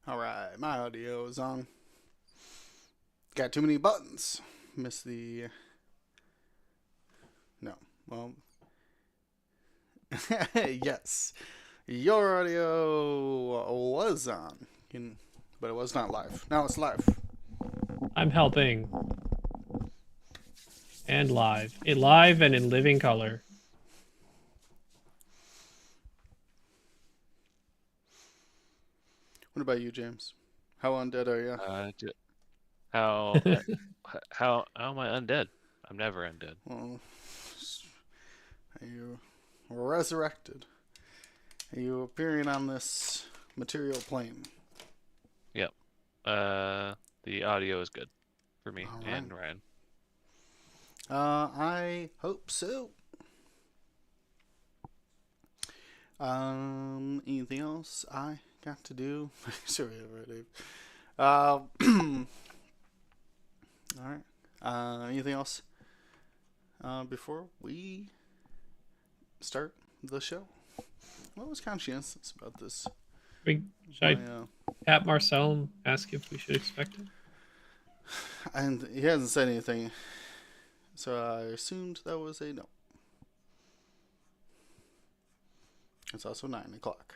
Alright, my audio is on. Got too many buttons. Missed the... No. Well... Yes. Your audio was on. But it was not live. Now it's live. I'm helping. And live. Live and in living color. What about you, James? How undead are you? How how am I undead? I'm never undead. Well, are you resurrected? Are you appearing on this material plane? Yep. The audio is good for me and Ryan. I hope so. Anything else I got to do? Sorry, Dave. All right. Anything else? Before we start the show, what was conscientious about this? Should I tap Marcel and ask if we should expect it? And he hasn't said anything, so I assumed that was a no. It's also 9 o'clock,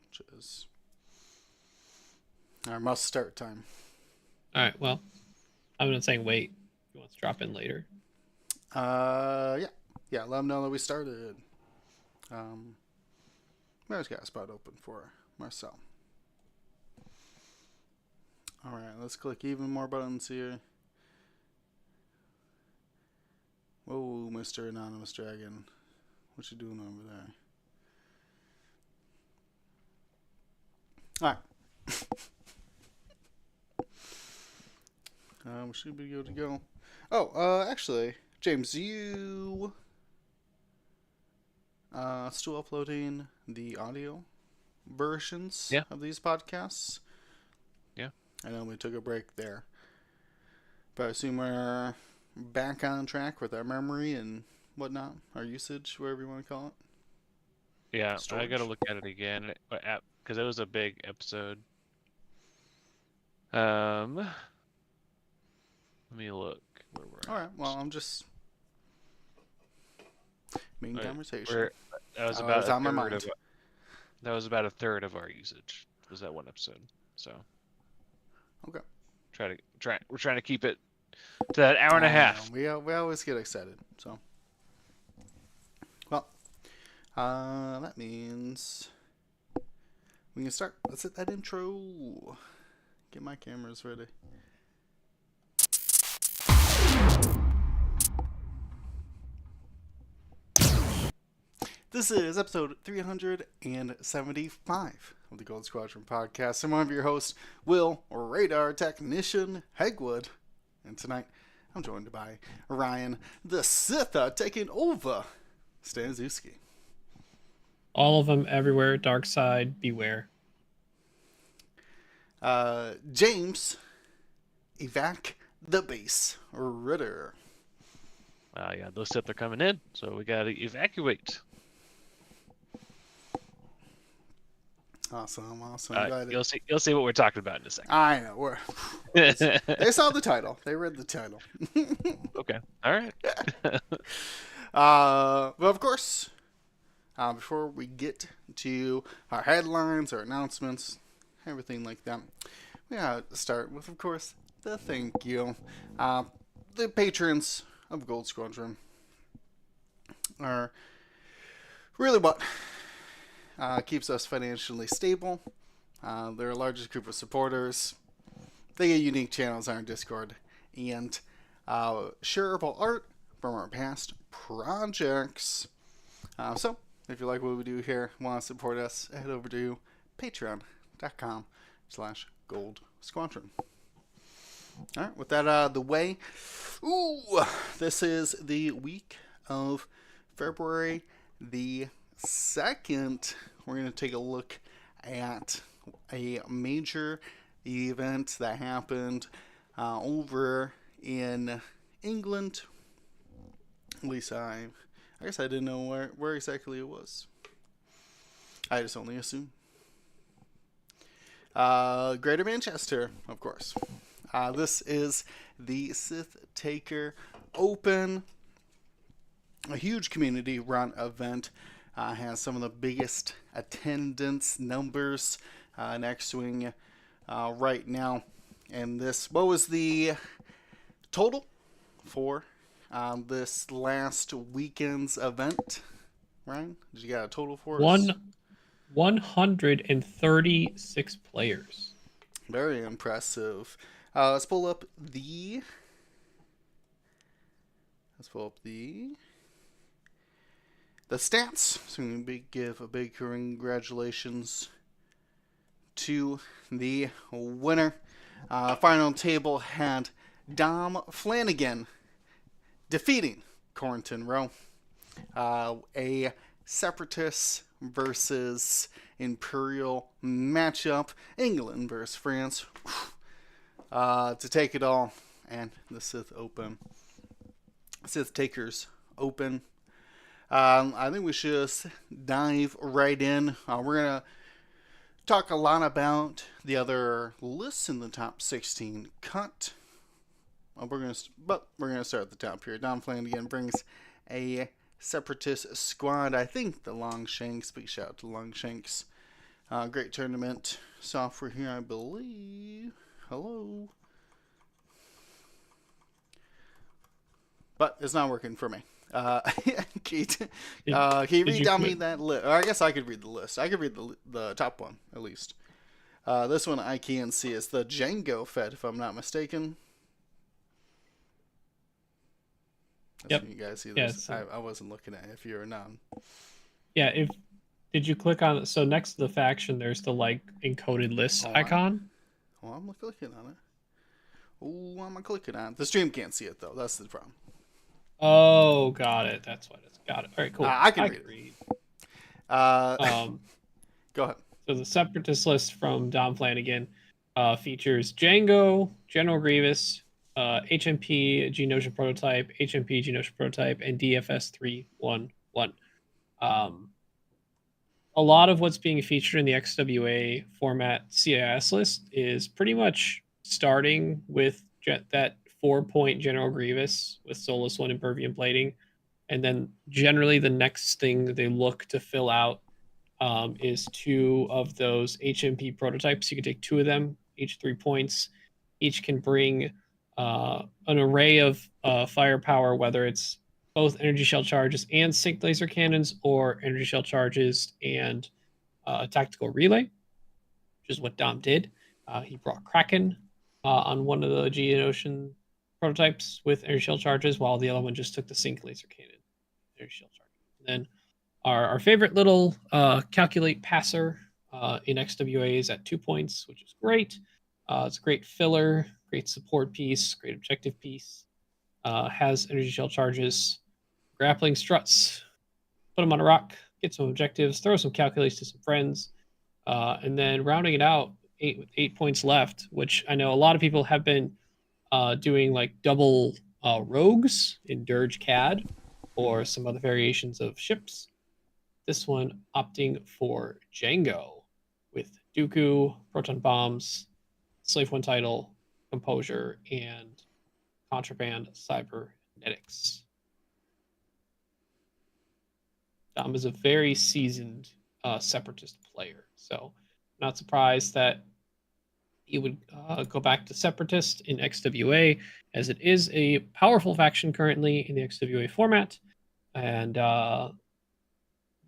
which is our must start time. All right. Well, I'm not saying wait. If you want to drop in later. Yeah. Let them know that we started. We always got a spot open for Marcel. All right, let's click even more buttons here. Whoa, Mr. Anonymous Dragon. What you doing over there? Alright. We should be good to go. Oh, actually, James, you still uploading the audio versions of these podcasts? Yeah. I know we took a break there. But I assume we're back on track with our memory and whatnot, our usage, whatever you want to call it. Yeah, Storage. I gotta look at it again because it was a big episode. Let me look where we're All right. Well, I'm just making conversation. That was about that was about a third of our usage. Was that one episode? So. Okay. We're trying to keep it to that hour and a half. We always get excited. So. Well, that means we can start. Let's hit that intro. Get my cameras ready. This is episode 375 of the Gold Squadron podcast. I'm one of your hosts, Will Radar Technician Hegwood. And tonight, I'm joined by Ryan, the Sith taking over Stanzewski. All of them everywhere. Dark side, beware. James, evac the base Ritter. Yeah, those Sith are coming in, so we gotta evacuate. Awesome. You'll see what we're talking about in a second. I know. They saw the title. They read the title. Okay. All right. But of course, before we get to our headlines, our announcements, everything like that, we gotta start with, of course, the thank you. The patrons of Gold Squadron are really what keeps us financially stable. They're our largest group of supporters. They get unique channels on our Discord and shareable art from our past projects. So, if you like what we do here, want to support us, head over to patreon.com/goldsquadron. Alright, with that out of the way, this is the week of February the 2nd. We're going to take a look at a major event that happened over in England. At least I guess I didn't know where exactly it was. I just only assumed. Greater Manchester, of course. This is the Sith Taker Open, a huge community-run event. Has some of the biggest attendance numbers in X-Wing right now. And this, what was the total for this last weekend's event? Ryan, did you got a total for us? 136 players. Very impressive. Let's pull up the stats. So I'm going to give a big congratulations to the winner. Final table had Dom Flanagan defeating Corrington Rowe. A Separatist versus Imperial matchup. England versus France. To take it all. And the Sith Takers Open. I think we should just dive right in. We're going to talk a lot about the other lists in the top 16 cut. We're going to start at the top here. Dom Flanagan brings a Separatist squad. I think the Longshanks. Big shout out to Longshanks. Great tournament software here, I believe. Hello. But it's not working for me. Can you read down me that list? Or I guess I could read the list. I could read the top one, at least. This one I can see is the Django Fed, if I'm not mistaken. Yep. You guys see this? Yeah, I wasn't looking at it if you were none. Yeah, did you click on it? So next to the faction, there's the like encoded list icon. Oh, I'm clicking on it. Oh, I'm clicking on it. The stream can't see it though. That's the problem. Oh, got it. That's what it's got it. All right, cool. I can read. Go ahead. So the Separatist list from Dom Flanagan features Django, General Grievous, HMP Geonosian Prototype, HMP Geonosian Prototype, and DFS 311. A lot of what's being featured in the XWA format CIS list is pretty much starting with that 4-point General Grievous with Soulless One Impervium plating. And then generally the next thing that they look to fill out is 2 of those HMP prototypes. You can take 2 of them, each 3 points. Each can bring an array of firepower, whether it's both energy shell charges and sync laser cannons, or energy shell charges and a tactical relay, which is what Dom did. He brought Kraken on one of the Geonosian prototypes with energy shell charges, while the other one just took the sync laser cannon energy shell charges. And then our favorite little calculate passer in XWA is at 2 points, which is great. It's a great filler, great support piece, great objective piece. Has energy shell charges, grappling struts, put them on a rock, get some objectives, throw some calculates to some friends, and then rounding it out, 8 points left, which I know a lot of people have been doing like double rogues in Dirge CAD or some other variations of ships. This one opting for Django with Dooku, proton bombs, Slave One title, composure, and contraband cybernetics. Dom is a very seasoned Separatist player, so not surprised that he would go back to Separatist in XWA, as it is a powerful faction currently in the XWA format, and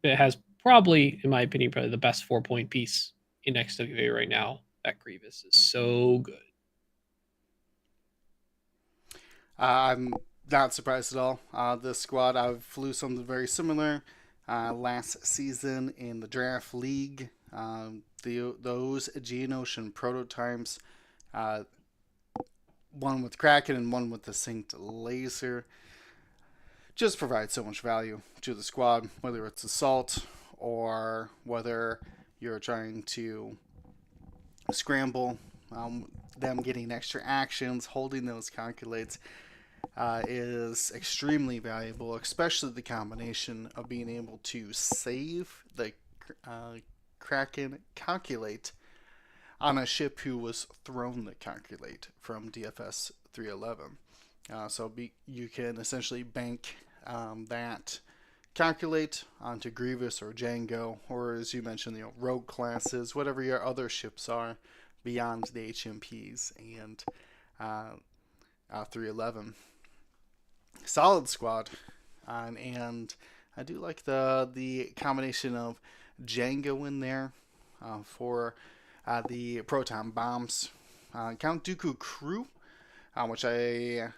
it has probably, in my opinion, probably the best 4-point piece in XWA right now. That Grievous is so good. I'm not surprised at all. This squad, I flew something very similar last season in the draft league. Those Geonosian prototypes, one with Kraken and one with the synced laser, just provide so much value to the squad, whether it's assault or whether you're trying to scramble, them getting extra actions, holding those calculates is extremely valuable, especially the combination of being able to save the Kraken calculate on a ship who was thrown the calculate from DFS 311. You can essentially bank that calculate onto Grievous or Django, or as you mentioned, rogue classes, whatever your other ships are beyond the HMPs and 311. Solid squad, and I do like the combination of Django in there for the proton bombs. Count Dooku crew, which I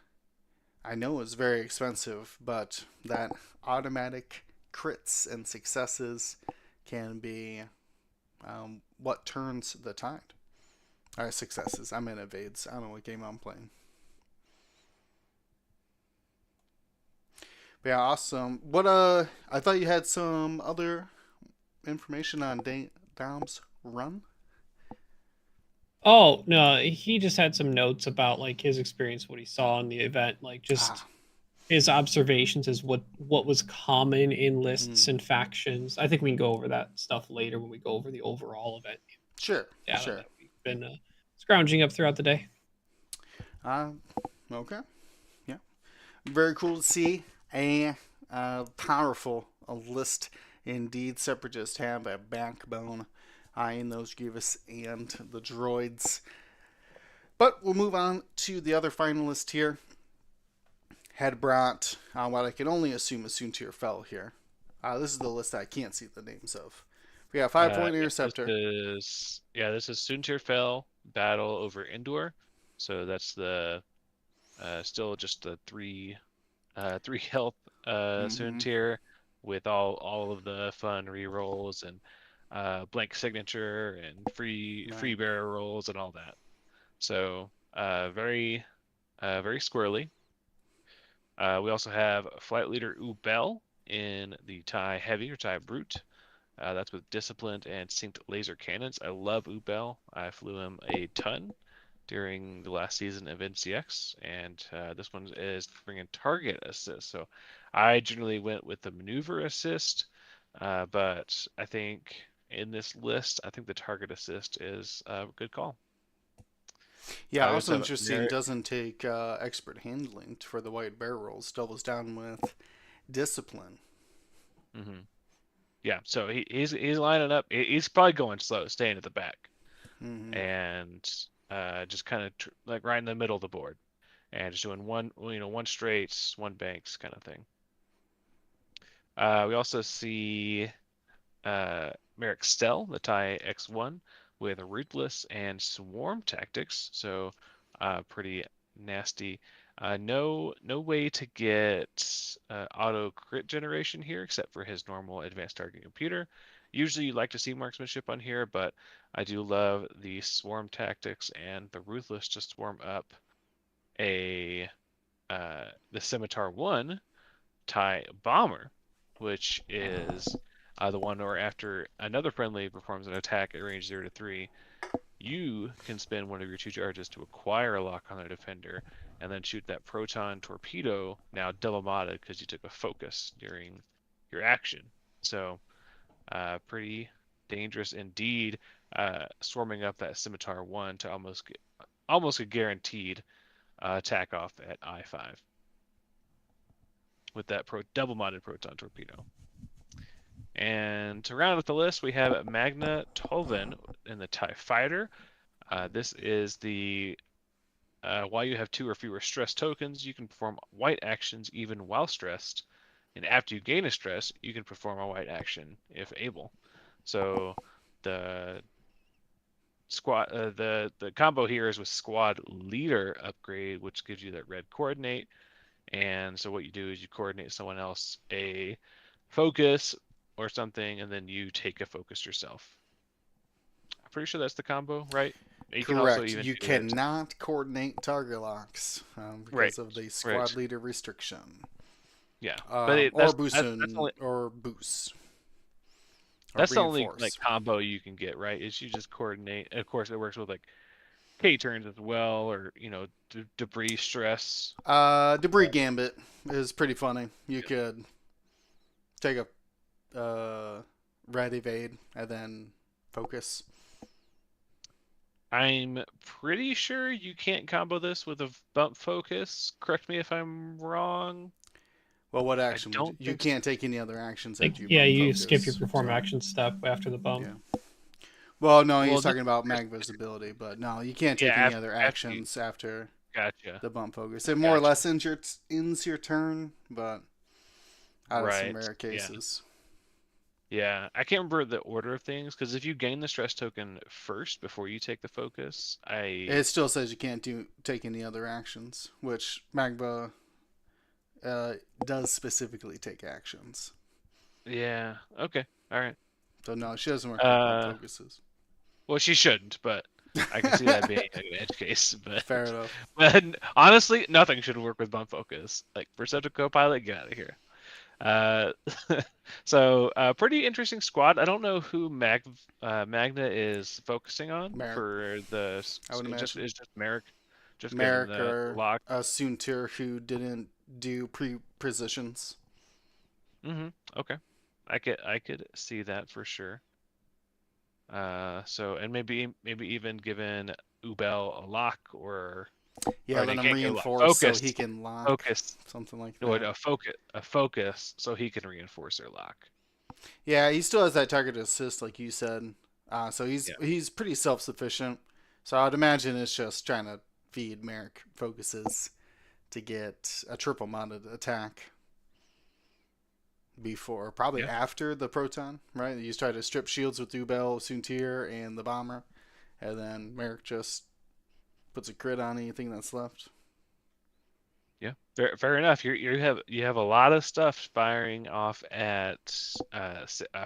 know is very expensive, but that automatic crits and successes can be what turns the tide. Successes. I'm in evades. I don't know what game I'm playing. But yeah, awesome. What I thought you had some other information on Dom's run. Oh no, he just had some notes about like his experience, what he saw in the event, like just his observations as what was common in lists and factions. I think we can go over that stuff later when we go over the overall event. Sure. That we've been scrounging up throughout the day. Okay. Yeah. Very cool to see a powerful list indeed. Separatists have a backbone in those Grievous and the droids. But we'll move on to the other finalist here. Had brought what I can only assume is Soontir Fel here. This is the list I can't see the names of. We got 5-point interceptor. This is Soontir Fel battle over Endor. So that's the still just the three health Soontir with all of the fun rerolls and blank signature and free bearer rolls and all that. So very squirrely. We also have Flight Leader Ubel in the TIE Heavy or TIE Brute. That's with Disciplined and Synced Laser Cannons. I love Ubel. I flew him a ton during the last season of NCX, and this one is bringing Target Assist. So I generally went with the Maneuver Assist, but I think in this list, I think the Target Assist is a good call. Yeah, also interesting. Doesn't take expert handling for the white bear rolls. Doubles down with discipline. Mm-hmm. Yeah, so he's lining up. He's probably going slow, staying at the back, and just kind of like right in the middle of the board, and just doing one straights, one banks kind of thing. We also see Merrick Stell, the TIE X1, with Ruthless and Swarm Tactics, so pretty nasty. No way to get auto crit generation here except for his normal advanced targeting computer. Usually you like to see marksmanship on here, but I do love the Swarm Tactics and the Ruthless to swarm up the Scimitar 1 TIE Bomber, which is the one where after another friendly performs an attack at range 0 to 3, you can spend one of your 2 charges to acquire a lock on the defender, and then shoot that proton torpedo, now double modded because you took a focus during your action. So pretty dangerous indeed, swarming up that Scimitar 1 to almost a guaranteed attack off at I-5 with that double modded proton torpedo. And to round out the list, we have Magna Tolvan in the TIE Fighter. This is the while you have 2 or fewer stress tokens, you can perform white actions even while stressed. And after you gain a stress, you can perform a white action if able. So the squad, the combo here is with Squad Leader upgrade, which gives you that red coordinate. And so what you do is you coordinate someone else a focus or something, and then you take a focus yourself. I'm pretty sure that's the combo, right? Correct. You cannot coordinate target locks because of the squad leader restriction. Yeah, or boost. That's the only like combo you can get, right? Is you just coordinate. And of course, it works with like K turns as well, or debris stress. Debris gambit is pretty funny. You could take a red evade and then focus. I'm pretty sure you can't combo this with a bump focus. Correct me if I'm wrong. Well, what I action would don't you think so. can't take any other actions Like, after you yeah, bump you skip your focus. perform So action step after the bump. yeah. Well, no, Well, he's this talking about Magva's ability, but no, you can't take yeah, any other after you actions after gotcha. the bump focus. It more or Gotcha. less ends your turn, but out of some Right. rare Yeah. cases. Yeah. I can't remember the order of things because if you gain the stress token first before you take the focus, It still says you can't take any other actions, which Magva does specifically take actions. yeah. Okay. All right. So no, she doesn't work with bump Uh, focuses. well, she shouldn't, but I can see that being an edge case. Fair enough. But honestly, nothing should work with bump focus. Like Perceptive Copilot, get out of here. Uh, so pretty interesting squad. I don't know who Magna is focusing on Merrick, for the. I would It just imagine. is just Merrick, just getting Merrick the or lock. Soontir who didn't do pre-positions. Okay, I could see that for sure. So and maybe even given Ubel a lock Yeah, or let they him can't get a lock. reinforce so Focus, he can lock. focus. Something like No, that. a focus, so he can reinforce their lock. Yeah, he still has that target assist, like you said. So Yeah. he's pretty self sufficient. So I'd imagine it's just trying to feed Merrick focuses to get a triple mounted attack before, probably Yeah. after the proton, right? You try to strip shields with Ubel, Soontir, and the bomber, and then Merrick just puts a crit on anything that's left. Yeah, fair enough. You have a lot of stuff firing off at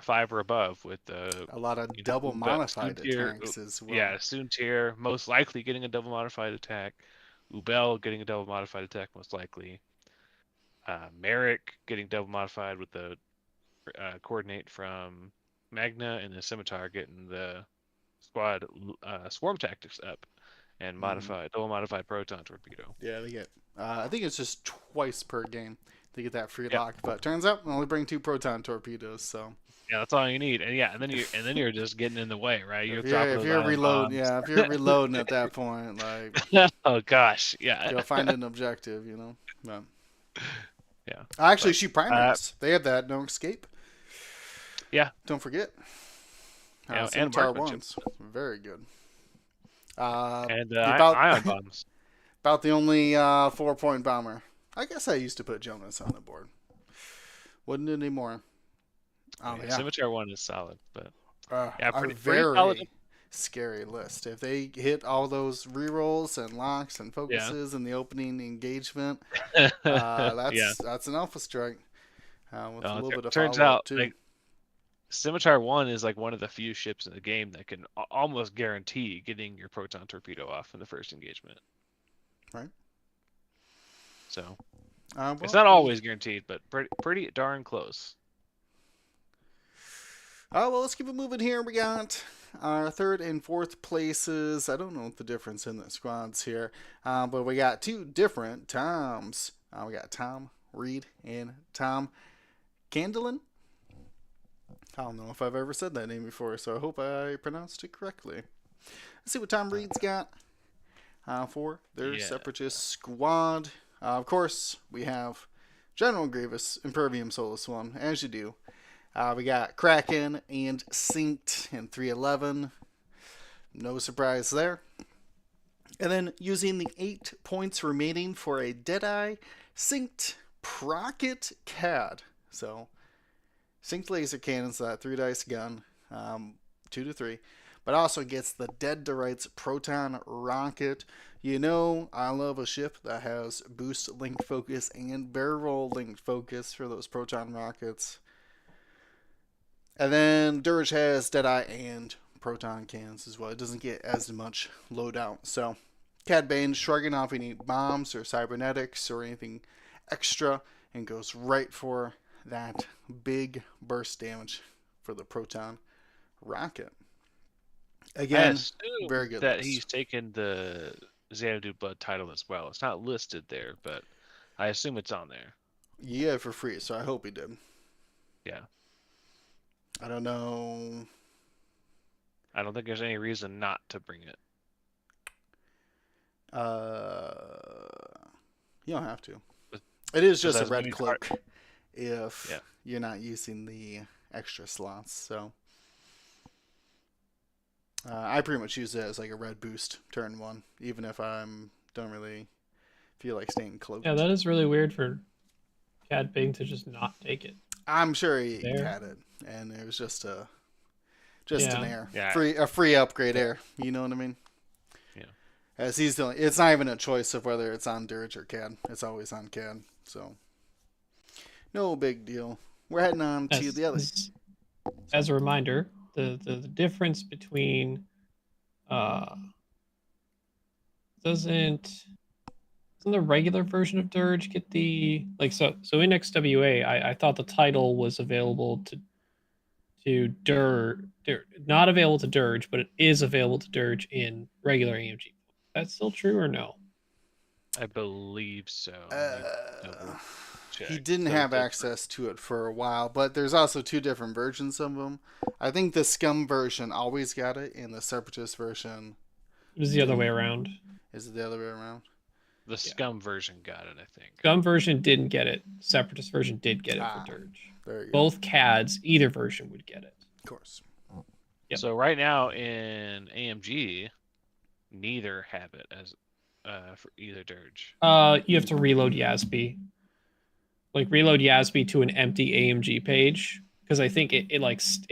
5 or above with the A lot of you know double modified Soontir, attacks as yeah, well. Soontir most likely getting a double modified attack, Ubel getting a double modified attack most likely, Merrick getting double modified with the coordinate from Magna, and the Scimitar getting the squad swarm tactics up and Mm-hmm. double modified proton torpedo. Yeah, they get. I think it's just twice per game they get that free Yeah. lock, but turns out they only bring 2 proton torpedos. So Yeah, that's all you need. And yeah, and then you're just getting in the way, right? You're dropping if those you're ion reloading, bombs. yeah, if you're reloading at that point, like Oh gosh, yeah. go find an objective, you know. But Yeah. actually, But she primaries. They have that no escape. yeah, Don't forget. and Scimitar marksmanship. ones, very good. And About ion bombs. about the only 4-point bomber. I guess I used to put Jonas on the board. Wouldn't anymore. Oh Yeah, yeah, Scimitar one is solid, but yeah, a pretty solid. very scary list. If they hit all those rerolls and locks and Yeah. focuses in the opening engagement, Yeah. that's an alpha strike with a little bit of Turns follow up out too. like Scimitar one is like one of the few ships in the game that can almost guarantee getting your proton torpedo off in the first engagement. Right. So Well, it's not always guaranteed, but pretty darn close. well, let's keep it moving here. We got our third and fourth places. I don't know what the difference in the squads here, but we got 2 different Toms. We got Tom Reed and Tom Candelin. I don't know if I've ever said that name before, so I hope I pronounced it correctly. Let's see what Tom Reed's got for their Yeah. Separatist squad. Of course, we have General Grievous, Impervium Solus 1, as you do. We got Kraken and Synced in 311. No surprise there. And then using the 8 points remaining for a Deadeye, Synced Procket Cad. So, Synced laser cannons, that 3 dice gun, 2 to 3. But also gets the Dead to Rights Proton Rocket. You know, I love a ship that has boost linked focus and barrel roll linked focus for those proton rockets. And then Dirge has Deadeye and proton cannons as well. It doesn't get as much loadout. So, Cad Bane shrugging off any bombs or cybernetics or anything extra and goes right for that big burst damage for the proton rocket. I Again, assume very good that list. he's taken the Xanadu Blood title as well. It's not listed there, but I assume it's on there. Yeah, for free, so I hope he did. Yeah. I don't know. I don't think there's any reason not to bring it. You don't have to. It is just a Besides red mini cloak if Yeah. you're not using the extra slots. So I pretty much use it as like a red boost turn 1, even if don't really feel like staying cloaked. Yeah, that is really weird for Cad Bing to just not take it. I'm sure he There. had it, and it was just an Yeah. air, Yeah. a free upgrade air. You know what I mean? Yeah. As he's doing, it's not even a choice of whether it's on Dirge or CAD. It's always on CAD, so no big deal. We're heading on to the other. As a reminder, the difference between doesn't the regular version of Dirge get the so in XWA I thought the title was available to Dirge, not available to Dirge, but it is available to Dirge in regular AMG. That's still true or no? I believe so. He didn't have access to it for a while, but there's also 2 different versions of them. I think the Scum version always got it, and the Separatist version It was the other way around. Is it the other way around? The Scum version got it, I think. Scum version didn't get it. Separatist version did get it for Dirge. There you Both CADs, either version would get it. Of course. Yep. So right now in AMG, neither have it as for either Dirge. You have to reload Yasby. Like reload Yasby to an empty AMG page, because I think it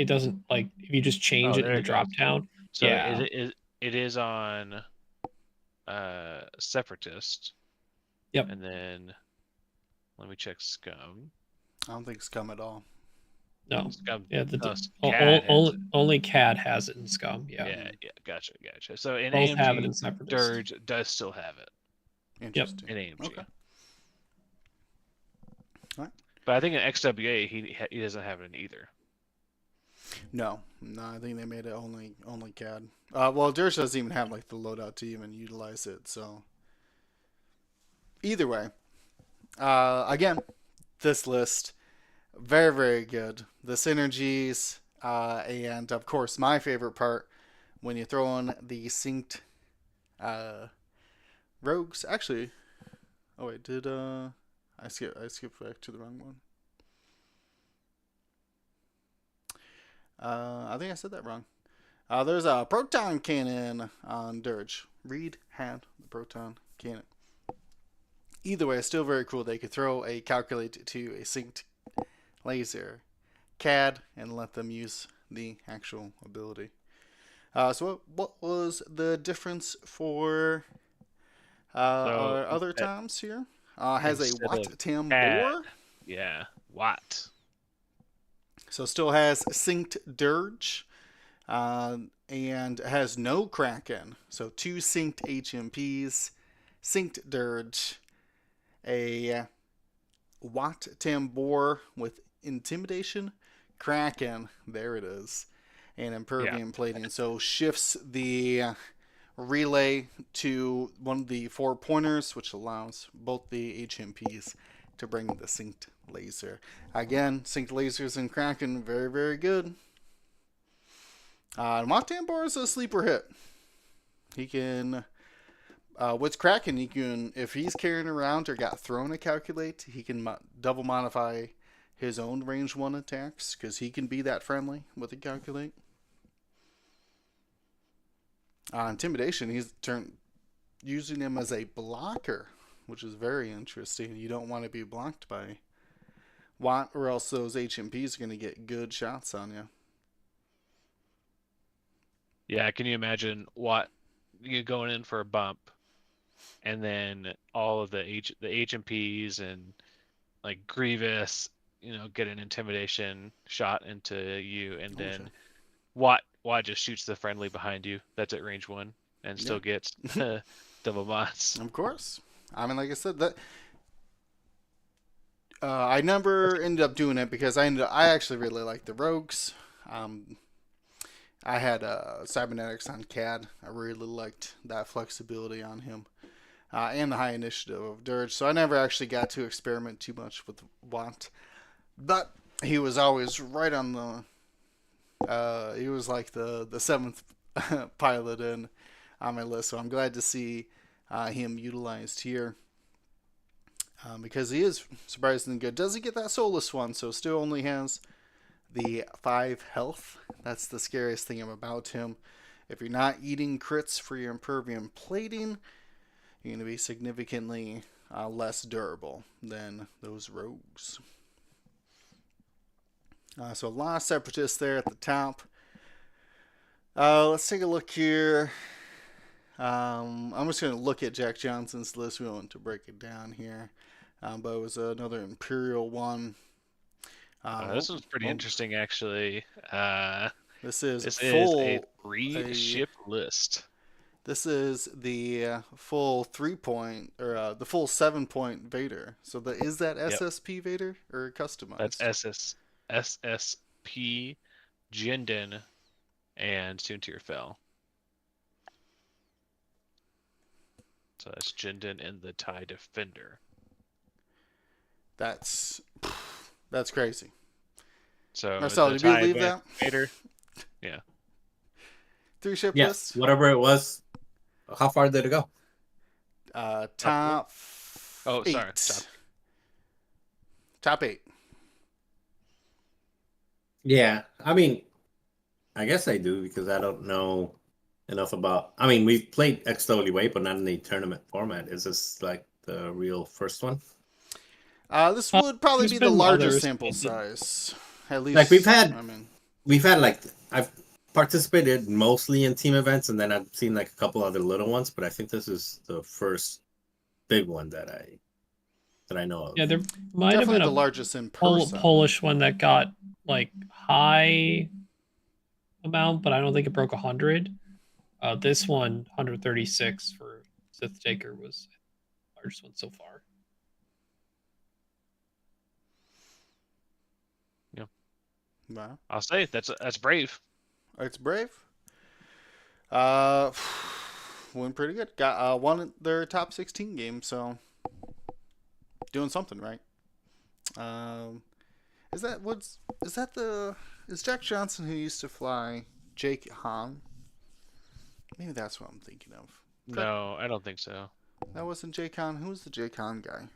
doesn't, like, if you just change it in the drop down. So yeah. it is on Separatist. Yep. And then let me check Scum. I don't think Scum at all. No. Scum. Yeah, CAD only CAD has it in Scum. Yeah. Yeah. Gotcha. So in Both AMG, have it in Separatist. Dirge does still have it. Interesting. In AMG. Okay. All right. But I think in XWA he doesn't have it in either. No, I think they made it only CAD. Well, Dirge doesn't even have like the loadout to even utilize it. So either way, again, this list very, very good. The synergies, and of course my favorite part when you throw in the synced rogues. Actually, oh wait, did I skipped back to the wrong one. I think I said that wrong. There's a proton cannon on Dirge. Reed had the proton cannon. Either way, it's still very cool. They could throw a calculate to a synced laser CAD and let them use the actual ability. So what was the difference for our other times here? Has a Watt Tambor. Yeah, Watt. So still has synced Dirge, and has no Kraken. So 2 synced HMPs, synced Dirge, a Watt Tambor with Intimidation, Kraken, there it is, and Impervium Plating. So shifts the relay to one of the 4 pointers, which allows both the HMPs to bring the synced laser. Again, synced lasers and Kraken, very, very good. Watt Tambor is a sleeper hit. He can, with Kraken, he can, if he's carrying around or got thrown a calculate, he can double modify his own range 1 attacks, because he can be that friendly with a calculate. Intimidation, he's using him as a blocker, which is very interesting. You don't want to be blocked by Watt, or else those HMPs are going to get good shots on you. Yeah, can you imagine Watt you going in for a bump, and then all of the HMPs and like Grievous, get an intimidation shot into you, and then Watt just shoots the friendly behind you. That's at range 1, and still gets double mods. Of course. I mean, like I said, that I never ended up doing it because I actually really like the rogues. I had Cybernetics on CAD. I really liked that flexibility on him, and the high initiative of Dirge. So I never actually got to experiment too much with Watt, but he was always right on the. He was like the 7th pilot on my list. So I'm glad to see him utilized here. Because he is surprisingly good. Does he get that soulless one? So still only has the 5 health. That's the scariest thing about him. If you're not eating crits for your Impervium plating, you're going to be significantly less durable than those rogues. So a lot of Separatists there at the top. Let's take a look here. I'm just going to look at Jack Johnson's list. We don't want to break it down here. But it was another Imperial one. This one's pretty interesting, actually. This is This full, is a 3-ship list. This is the full 3-point or the full 7-point Vader. So is that SSP Vader or customized? That's SSP, Jinden, and Soontir Fel. So that's Jinden and the TIE Defender. That's crazy. So Marcel, did you believe that? Vader, yeah. 3-ship Yes, list? whatever it was. How far did it go? Top 8. Sorry. Top 8. Yeah, I mean, I guess I do because I don't know enough about. I mean, we've played XWA, but not in the tournament format. Is this like the real first one? This would probably be the largest others, sample size. At least, Like we've had I mean, I've participated mostly in team events, and then I've seen like a couple other little ones, but I think this is the first big one that I know of. Yeah, there might have definitely been the a largest in person. Polish one that got like high amount, but I don't think it broke 100. This one, 136 for Sith Taker, was the largest one so far. Yeah. Wow. I'll say that's brave. It's brave. Went pretty good. Got won their top 16 game, so doing something right. Is Jack Johnson who used to fly Jake Han? Maybe that's what I'm thinking of. No, I don't think so. That wasn't Jake Han. Who was the Jake Han guy?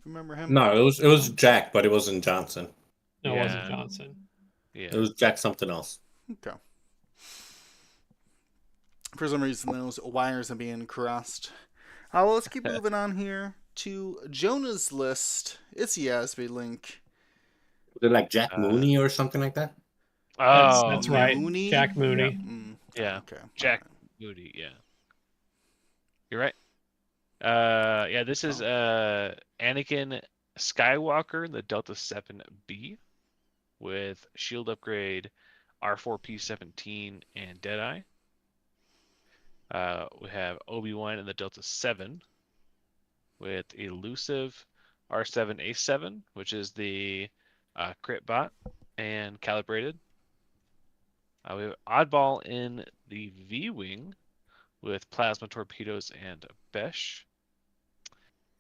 Remember him? No, it was Jack, but it wasn't Johnson. No, it wasn't Johnson. Yeah. It was Jack something else. Okay. For some reason, those wires are being crossed. Well, let's keep moving on here to Jonah's list. It's Yasby Link. Was it like Jack Mooney or something like that? That's right. Mooney? Jack Mooney. Yeah. Okay. Jack Moody, yeah. You're right. Yeah, this is Anakin Skywalker, the Delta 7B, with shield upgrade, R4P17, and Deadeye. We have Obi-Wan in the Delta 7 with elusive R7A7, which is the crit bot and calibrated. We have Oddball in the V-Wing with plasma torpedoes and Besh.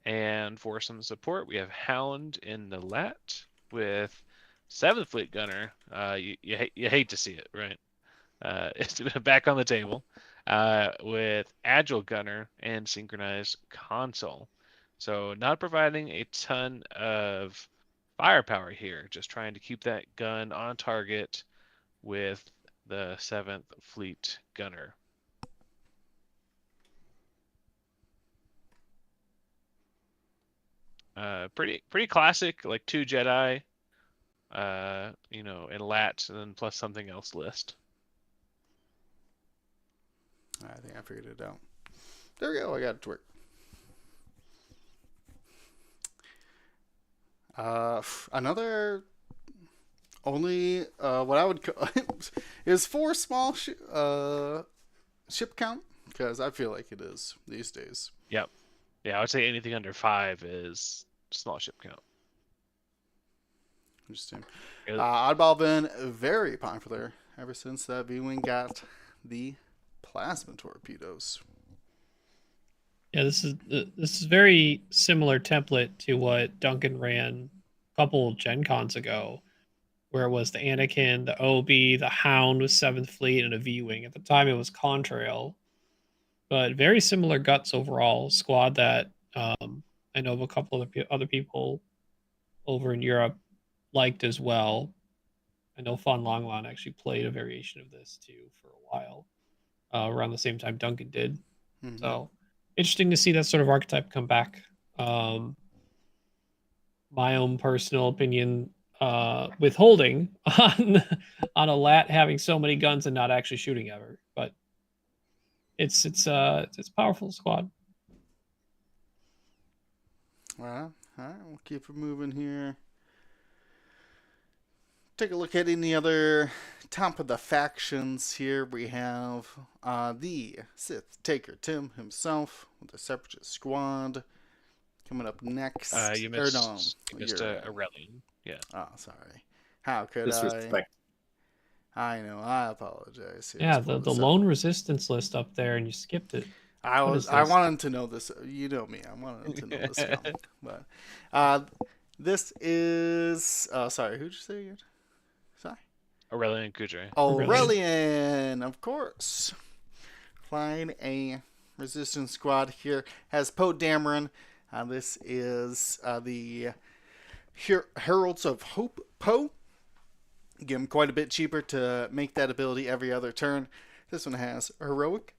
And for some support, we have Hound in the Lat with 7th Fleet Gunner. You hate to see it, right? It's back on the table with Agile Gunner and Synchronized Console. So not providing a ton of firepower here, just trying to keep that gun on target with the 7th Fleet Gunner. Pretty classic, like 2 Jedi, and Lat, and then plus something else list. I think I figured it out. There we go. I got it to work. Another only what I would call is 4 small ship count, because I feel like it is these days. Yep. Yeah, I would say anything under 5 is small ship count. Interesting. Oddball been very popular ever since that V-Wing got the plasma torpedoes. Yeah, this is very similar template to what Duncan ran a couple Gen Cons ago, where it was the Anakin, the OB, the Hound with 7th Fleet, and a V-Wing. At the time, it was Contrail. but very similar guts overall. Squad that I know of a couple of other people over in Europe liked as well. I know Fon Longlan actually played a variation of this too for a while, around the same time Duncan did. Mm-hmm. So interesting to see that sort of archetype come back. My own personal opinion, withholding on a lat having so many guns and not actually shooting ever, but it's a powerful squad. Well, all right, we'll keep it moving here. Take a look at any other top of the factions here. We have the Sith Taker Tim himself with the Separatist squad coming up next. You missed Aurelian. Yeah. Oh, sorry. How could Disrespect. I know. I apologize. Yeah, the lone resistance list up there, and you skipped it. I wanted to know this. You know me. I wanted to know this coming. But this is. Sorry. Who'd you say again? Sorry. Aurelian Kudre. Aurelian, of course. Flying a resistance squad here has Poe Dameron. This is the Heralds of Hope Poe. Give him quite a bit cheaper to make that ability every other turn. This one has Heroic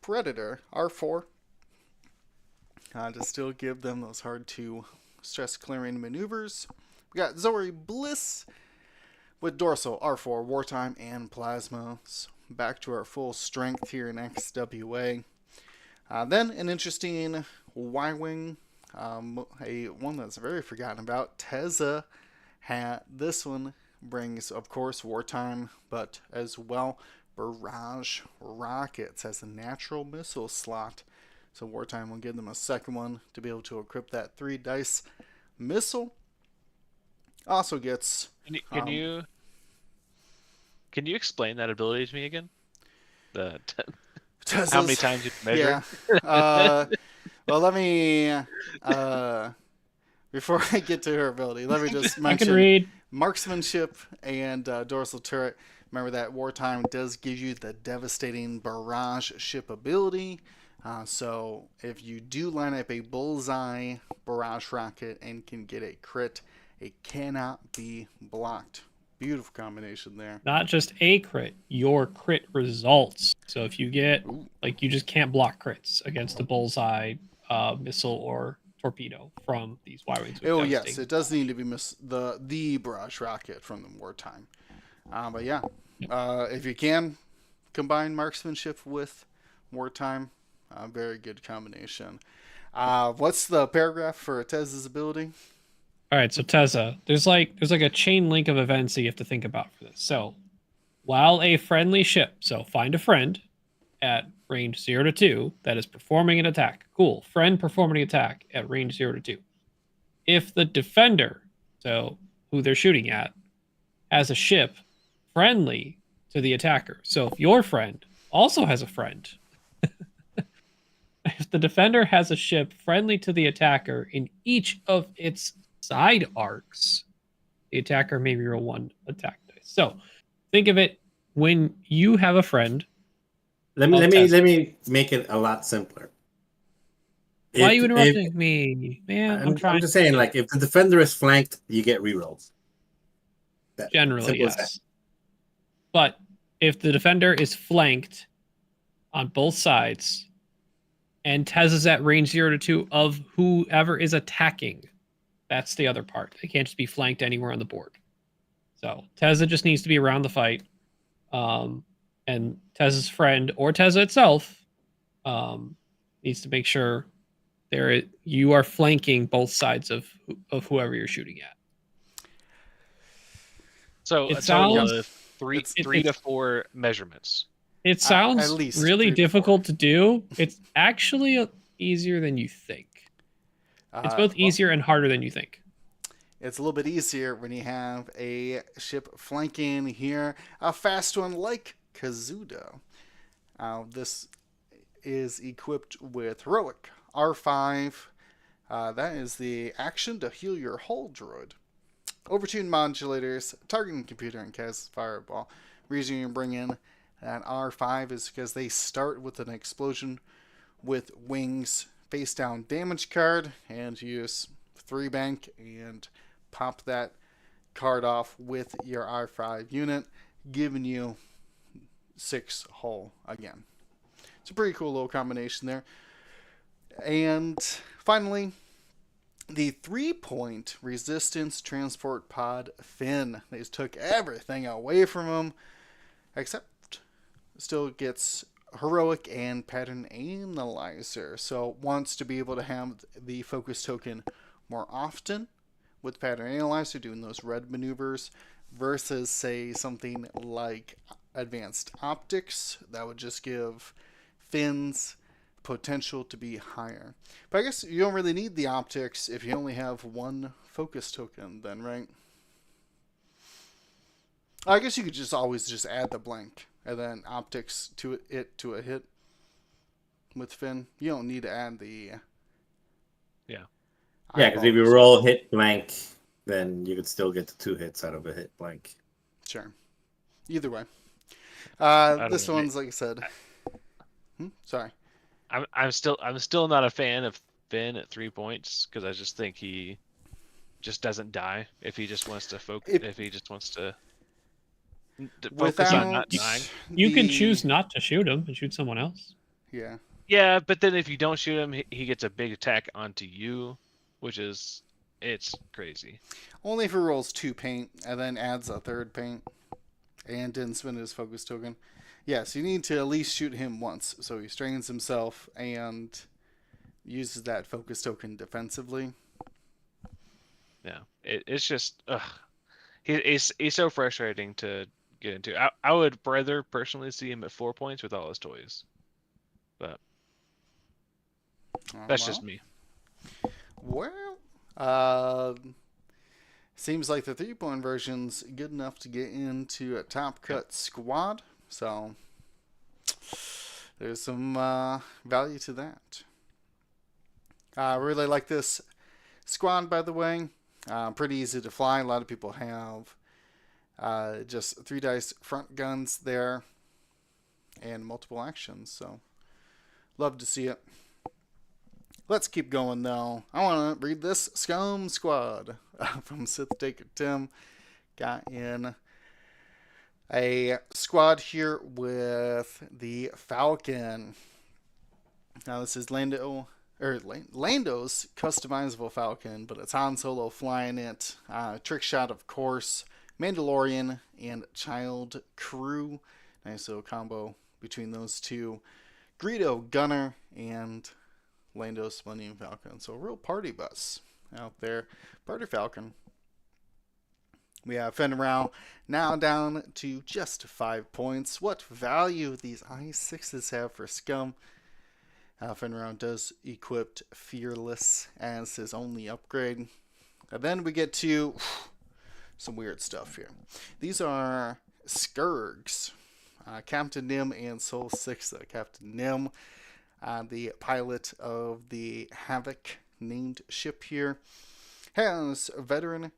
Predator R4. To still give them those hard to stress clearing maneuvers. We got Zori Bliss with Dorsal R4 Wartime and Plasma. So back to our full strength here in XWA. Then an interesting Y-Wing. One that's very forgotten about. Tezza. This one brings, of course, Wartime, but as well Barrage Rockets as a natural missile slot. So Wartime will give them a second one to be able to equip that 3-dice missile. Also gets... Can you explain that ability to me again? How many times you measure? Yeah. Well, let me... before I get to her ability, let me just mention... I can read. Marksmanship and Dorsal Turret. Remember that Wartime does give you the devastating barrage ship ability. So if you do line up a bullseye barrage rocket and can get a crit, it cannot be blocked. Beautiful combination there. Not just a crit, your crit results. So if you get, you just can't block crits against a bullseye missile or torpedo from these Y-Wings. Oh, yes, it does need to be the barrage rocket from the Wartime. But yeah, if you can combine marksmanship with Wartime, very good combination. What's the paragraph for Tez's ability? All right, so Tezza, there's like a chain link of events that you have to think about for this. So while a friendly ship, so find a friend at range 0 to 2 that is performing an attack. Cool. Friend performing an attack at range 0 to 2. If the defender, so who they're shooting at, has a ship friendly to the attacker. So if your friend also has a friend, if the defender has a ship friendly to the attacker in each of its side arcs, the attacker may reroll 1 attack dice. So think of it when you have a friend. Let me make it a lot simpler. Why are you interrupting me, man? I'm just saying, if the defender is flanked, you get rerolls. Generally, yes. But if the defender is flanked on both sides, and Tez is at range 0 to 2 of whoever is attacking, that's the other part. They can't just be flanked anywhere on the board. So Tezza just needs to be around the fight. And Tez's friend or Tezza itself needs to make sure you are flanking both sides of whoever you're shooting at. So it a sounds total of three to four measurements. It sounds really difficult to do. It's actually easier than you think. It's both easier and harder than you think. It's a little bit easier when you have a ship flanking here, a fast one like Kazuda. This is equipped with Heroic R5. That is the action to heal your hull droid. Overtune modulators, targeting computer, and cast fireball. The reason you bring in that R5 is because they start with an explosion with wings, face down damage card, and use 3 bank and pop that card off with your R5 unit, giving you 6 hull again. It's a pretty cool little combination there. And finally, the 3-point resistance transport pod Finn. They just took everything away from him, except still gets heroic and pattern analyzer. So wants to be able to have the focus token more often with pattern analyzer, doing those red maneuvers, versus say something like advanced optics that would just give Finn's potential to be higher. But I guess you don't really need the optics if you only have 1 focus token then, right? I guess you could just always just add the blank and then optics to a hit with Finn. You don't need to add the Yeah, because if you roll hit blank, then you could still get the 2 hits out of a hit blank. Sure. Either way. This know, one's like I said. Sorry. I'm still not a fan of Finn at 3 points because I just think he just doesn't die if he just wants to focus. If he just wants to focus on not dying. You can choose not to shoot him and shoot someone else. Yeah. Yeah, but then if you don't shoot him, he gets a big attack onto you, which is it's crazy. Only if he rolls 2 paint and then adds a 3rd paint and didn't spend his focus token. Yes, you need to at least shoot him once, so he strains himself and uses that focus token defensively. Yeah, it's just he's so frustrating to get into. I would rather personally see him at 4 points with all his toys, but that's just me. Well, seems like the 3-point version's good enough to get into a top cut squad. So there's some value to that. I really like this squad, by the way. Pretty easy to fly. A lot of people have just 3 dice front guns there and multiple actions. So love to see it. Let's keep going, though. I want to read this Scum squad from Sith Taker Tim. Got in a squad here with the Falcon. Now this is Lando's customizable Falcon, but it's Han Solo flying it. Trick shot, of course. Mandalorian and Child Crew. Nice little combo between those two. Greedo Gunner and Lando's Millennium Falcon. So a real party bus out there. Party Falcon. We have Fenn Rau now down to just 5 points. What value these I6s have for Scum. Fenn Rau does equip Fearless as his only upgrade. And then we get to some weird stuff here. These are Skurgs. Captain Nim and Soul Sixa. Captain Nim, the pilot of the Havoc named ship here, has a veteran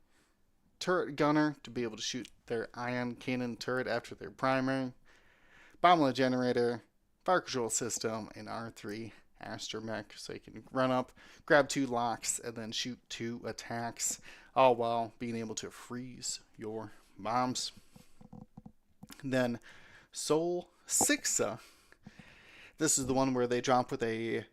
turret gunner to be able to shoot their ion cannon turret after their primary, bomblet generator, fire control system, and R3 astromech, so you can run up, grab 2 locks, and then shoot 2 attacks, all while being able to freeze your bombs. Then Soul Sixa. This is the one where they drop with a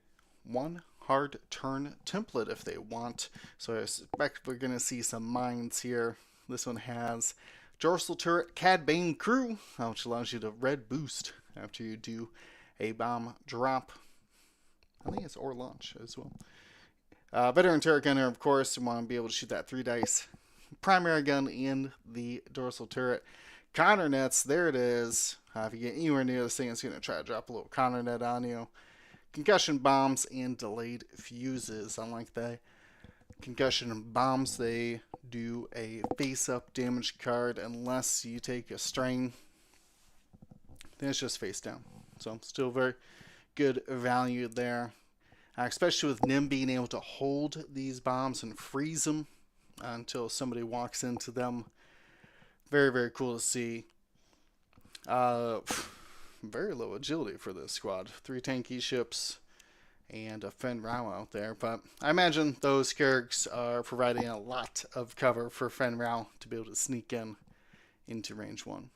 1 hard turn template if they want. So I suspect we're going to see some mines here. This one has dorsal turret Cad Bane Crew, which allows you to red boost after you do a bomb drop. I think it's or launch as well. Veteran turret gunner, of course, you want to be able to shoot that 3 dice primary gun in the dorsal turret. Counter nets, there it is. If you get anywhere near this thing, it's going to try to drop a little counter net on you. Concussion bombs and delayed fuses. Unlike the concussion bombs, they do a face-up damage card unless you take a strain. Then it's just face down. So still very good value there. Especially with Nim being able to hold these bombs and freeze them until somebody walks into them. Very, very cool to see. Very low agility for this squad. 3 tanky ships. and a Fen Rao out there. But I imagine those Scarabs are providing a lot of cover for Fen Rao to be able to sneak in into range 1.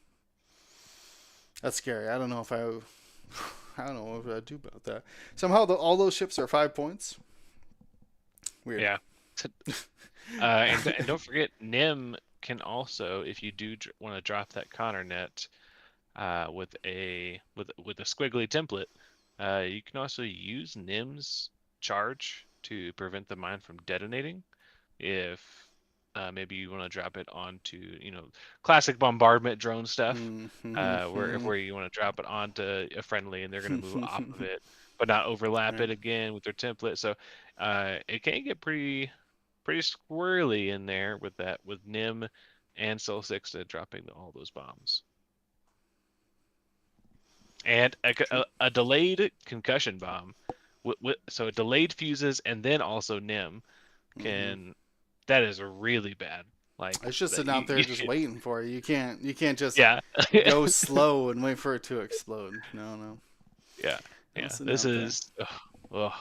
That's scary. I don't know what I'd do about that. Somehow all those ships are 5 points. Weird. Yeah. And don't forget, Nim can also, if you do want to drop that Connor net with a squiggly template, you can also use Nim's charge to prevent the mine from detonating. If maybe you want to drop it onto, classic bombardment drone stuff, where you want to drop it onto a friendly and they're going to move off of it, but not overlap it again with their template. So it can get pretty squirrely in there with Nim and Sol Sixta dropping all those bombs. And a delayed concussion bomb, so it delayed fuses and then also Nim can. That is really bad. Like, it's just sitting out there just waiting for you. You can't just go slow and wait for it to explode. No. Yeah. This is. Oh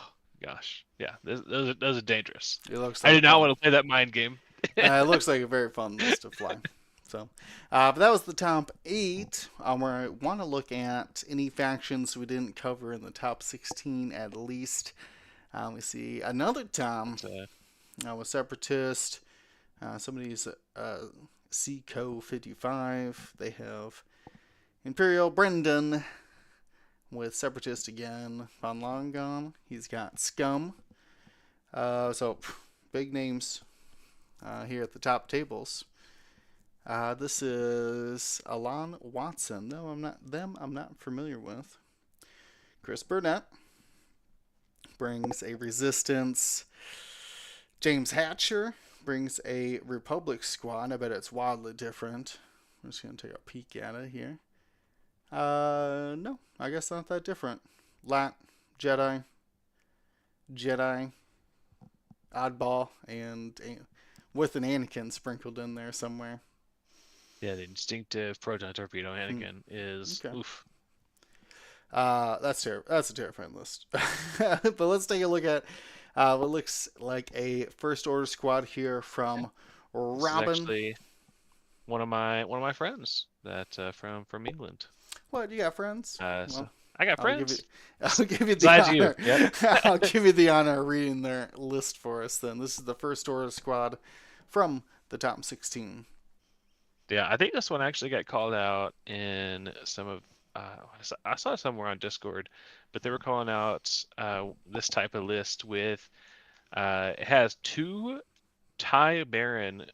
gosh. Yeah. Those are dangerous. It looks. Like I did not want to play that mind game. It looks like a very fun list to fly. So, but that was the top 8. Where I want to look at any factions we didn't cover in the top 16 at least. We see another Tom with Separatist. Somebody's Seco 55. They have Imperial Brendan with Separatist again. Von Longon. He's got Scum. So big names here at the top tables. This is Alon Watson. No, I'm not familiar with. Chris Burnett brings a Resistance. James Hatcher brings a Republic squad. I bet it's wildly different. I'm just going to take a peek at it here. No, I guess not that different. Lat, Jedi, Oddball, and with an Anakin sprinkled in there somewhere. Yeah, the instinctive proton torpedo Anakin is okay. Oof. That's a terrifying list. But let's take a look at what looks like a first order squad here from Robin. This is actually one of my friends that from England. What, you got friends? So I got friends. I'll give you the honor. Yep. I'll give you the honor of reading their list for us. Then this is the first order squad from the top 16. Yeah, I think this one actually got called out in some of. I saw it somewhere on Discord, but they were calling out this type of list with. It has 2 TIE Baron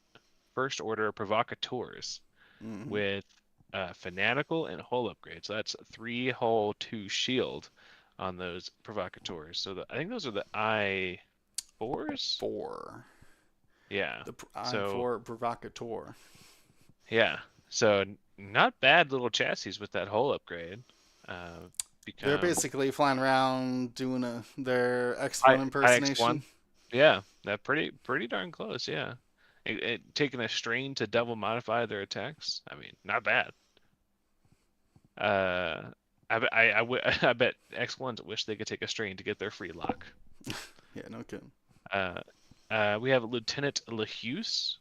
first order provocateurs with fanatical and hull upgrades. So that's 3 hull, 2 shield on those provocateurs. So I think those are the I4s. 4. Yeah. The I4 provocateur. Yeah. So not bad little chassis with that hull upgrade. They're basically flying around doing their X1 impersonation. X1. Yeah, that pretty darn close. Yeah, taking a strain to double modify their attacks. I mean, not bad. I bet X1s wish they could take a strain to get their free lock. Yeah, no kidding. We have Lieutenant LaHuse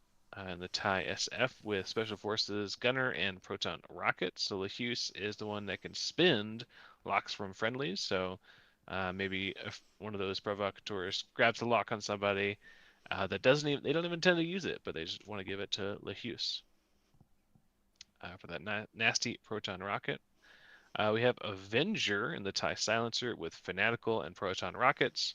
in the TIE SF with Special Forces Gunner and Proton Rocket. So LaHuse is the one that can spend locks from friendlies. So maybe if one of those provocateurs grabs a lock on somebody that they don't even tend to use it, but they just want to give it to LaHuse for that nasty Proton Rocket. We have Avenger in the TIE Silencer with Fanatical and Proton Rockets.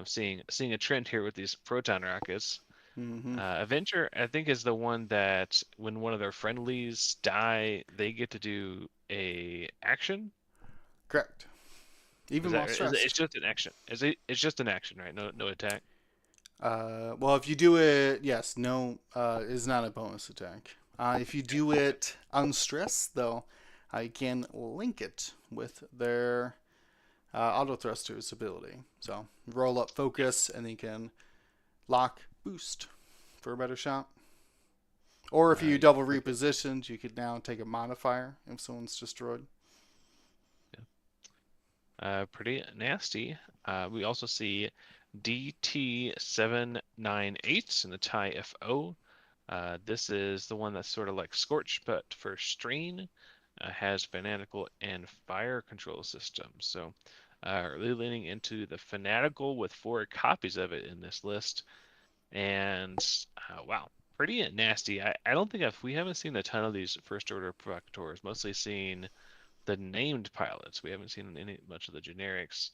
Seeing a trend here with these Proton Rockets. Avenger, I think, is the one that when one of their friendlies die, they get to do a action. Correct. Even while stressed. It's just an action. It's just an action, right? No attack. Well, if you do it, yes, no, is not a bonus attack. If you do it unstressed, though, you can link it with their auto thrusters ability. So roll up focus, and then you can lock boost for a better shot. Or if you double repositioned, you could now take a modifier if someone's destroyed. Pretty nasty. We also see DT798 in the TIE FO. This is the one that's sort of like Scorch, but for Strain. Has Fanatical and Fire control systems. So really leaning into the Fanatical with 4 copies of it in this list. And wow, pretty nasty. I don't think we haven't seen a ton of these First Order provocateurs, mostly seen the named pilots. We haven't seen much of the generics.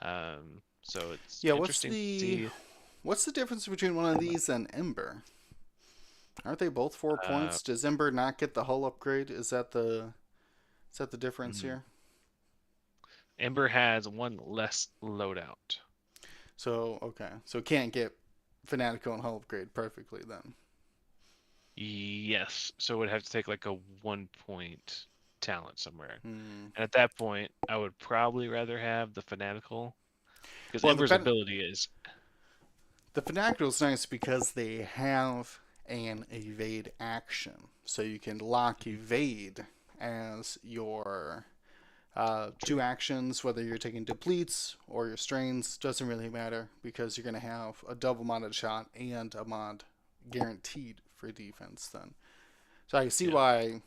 So it's Yeah, interesting to see. what's the difference between one of these and Ember? Aren't they both 4 Uh, points? Does Ember not get the hull upgrade? Is that the difference mhm. here? Ember has 1 less loadout. So okay, so it can't get Fanatical and hull upgrade perfectly then. Yes, so it would have to take like a 1-point talent somewhere. Hmm. And at that point, I would probably rather have the Fanatical because Well, Ember's ability is the Fanatical is nice because they have an evade action, so you can lock evade as your 2 actions, whether you're taking depletes or your strains, doesn't really matter because you're going to have a double modded shot and a mod guaranteed for defense then. So I can see yeah. why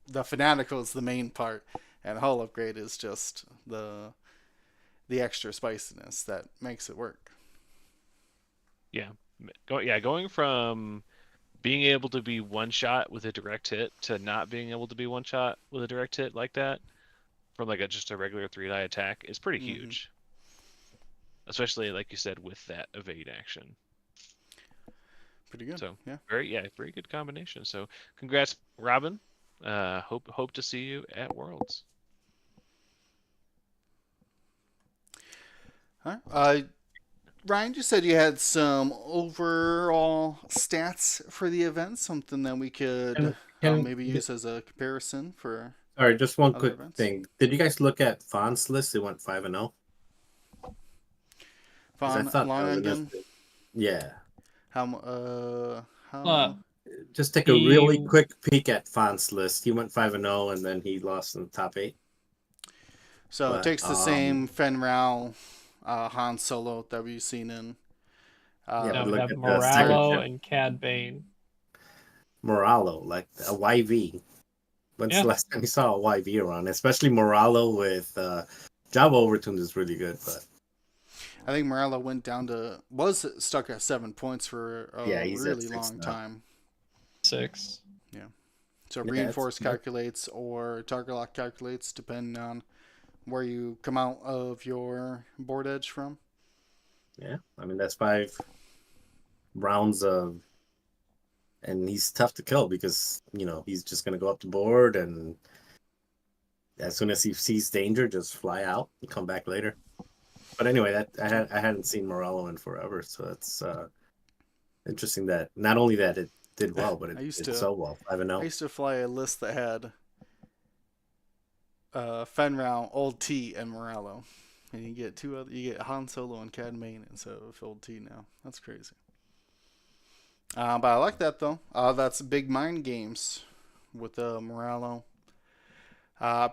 the Fanatical is the main part, and hull upgrade is just the extra spiciness that makes it work. Yeah. Going from being able to be one shot with a direct hit to not being able to be one shot with a direct hit like that from like just a regular 3-die attack is pretty Mm-hmm. huge. Especially like you said with that evade action. Pretty good. So Yeah. very good combination. So congrats, Robin. Hope to see you at Worlds. All right. Ryan, you said you had some overall stats for the event, something that we could maybe use as a comparison for Sorry, just one other quick events. thing. Did you guys look at Fawn's list? It went 5-0. Fawn long again. Yeah. How Just take a He really quick peek at Fawn's list. He went 5-0 and then he lost in the top 8. so it takes the same Fen Rao, Han Solo that we've seen in. now we look have at the second Moralo gen. and Cad Bane. Moralo, like a YV. When's Yeah. the last time you saw a YV around? Especially Moralo with Java Overtuned is really good, but I think Morello was stuck at 7 points for a he's at really 6 long now. time. 6. Yeah. So Yeah, reinforce calculates or target lock calculates depending on where you come out of your board edge from. Yeah, I mean that's 5 rounds of, and he's tough to kill because he's just gonna go up the board and as soon as he sees danger, just fly out and come back later. But anyway, that I hadn't seen Morello in forever, so it's interesting that not only that it did well, but it did so well. 5-0. I used to fly a list that had Fenrau, Old T, and Morello, and you get you get Han Solo and Cad Bane instead of Old T now. That's crazy. But I like that though. That's big mind games with Morello.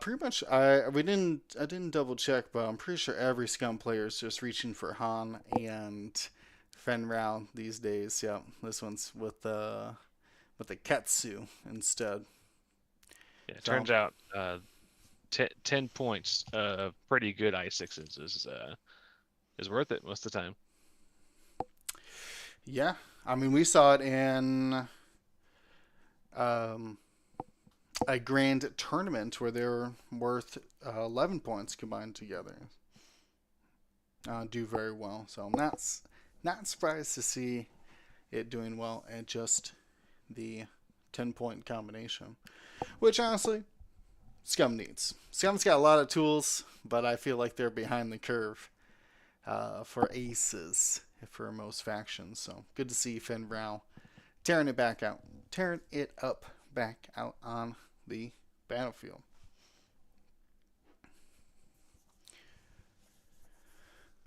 Pretty much, I didn't double check, but I'm pretty sure every Scum player is just reaching for Han and Fenrau these days. Yeah, this one's with the Ketsu instead. Yeah, it turns out 10 points of pretty good I6s is worth it most of the time. Yeah, I mean we saw it in a grand tournament where they're worth 11 points combined together. Do very well. So I'm not surprised to see it doing well at just the 10-point combination, which honestly Scum needs. Scum's got a lot of tools, but I feel like they're behind the curve for aces for most factions. So good to see Finn Brow tearing it up back out on the battlefield.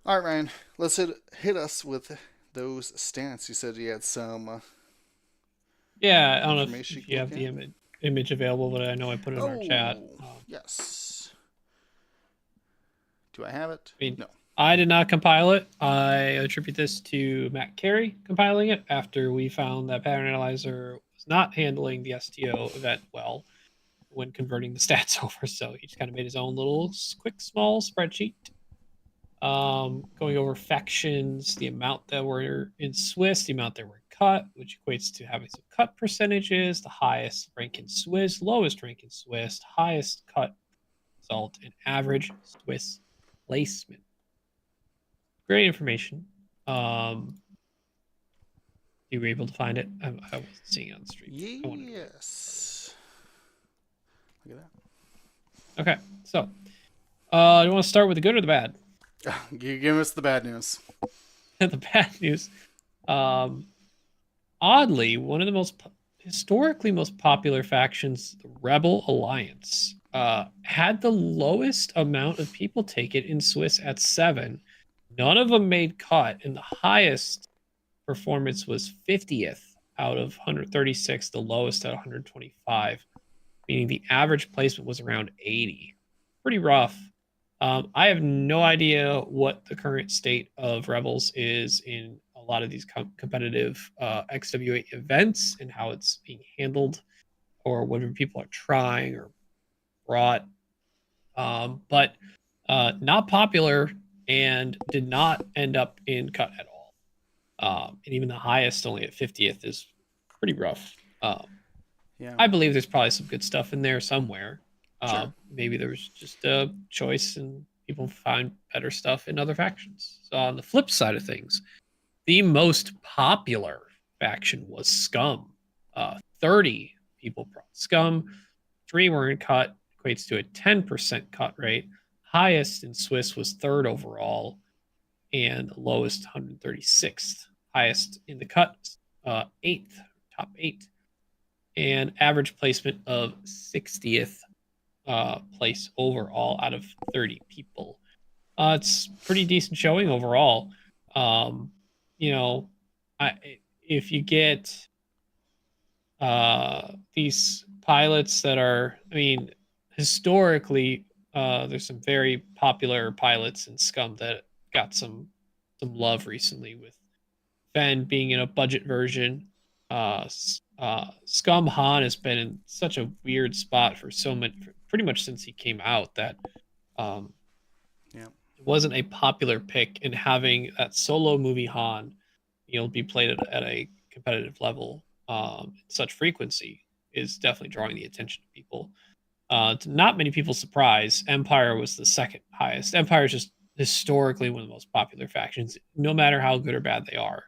All right, Ryan, let's hit us with those stats. You said you had some Yeah, I don't know information if you have the at? image available, but I know I put it in our chat. Yes. Do I have it? I mean, No. I did not compile it. I attribute this to Matt Carey compiling it after we found that Pattern Analyzer was not handling the STO event well when converting the stats over. So he just kind of made his own little quick, small spreadsheet. Going over factions, the amount that were in Swiss, the amount that were cut, which equates to having some cut percentages, the highest rank in Swiss, lowest rank in Swiss, highest cut result, and average Swiss placement. Great information. You were able to find it? I wasn't seeing it on the stream. Yes. Look at Okay, so you want to start with the good or the bad? that. You give us the bad news. The bad news. Oddly, one of the historically most popular factions, the Rebel Alliance, had the lowest amount of people take it in Swiss at 7. None of them made cut, and the highest performance was 50th out of 136, the lowest at 125, meaning the average placement was around 80. Pretty rough. I have no idea what the current state of Rebels is in a lot of these competitive XWA events and how it's being handled, or whether people are trying or brought. But not popular and did not end up in cut at all. And even the highest, only at 50th, is pretty rough. Yeah. I believe there's probably some good stuff in there somewhere. Sure. Maybe there's just a choice and people find better stuff in other factions. So on the flip side of things, the most popular faction was Scum. 30 people brought Scum. 3 were in cut, equates to a 10% cut rate. Highest in Swiss was 3rd overall, and lowest 136th. Highest in the cut, 8th, top 8, and average placement of 60th place overall out of 30 people. It's pretty decent showing overall. If you get these pilots that are, historically, there's some very popular pilots in Scum that got some love recently, with Ben being in a budget version. Scum Han has been in such a weird spot for pretty much since he came out, that it wasn't a popular pick, and having that solo movie Han, be played at a competitive level such frequency is definitely drawing the attention of people. To not many people's surprise, Empire was the second highest. Empire is just historically one of the most popular factions, no matter how good or bad they are.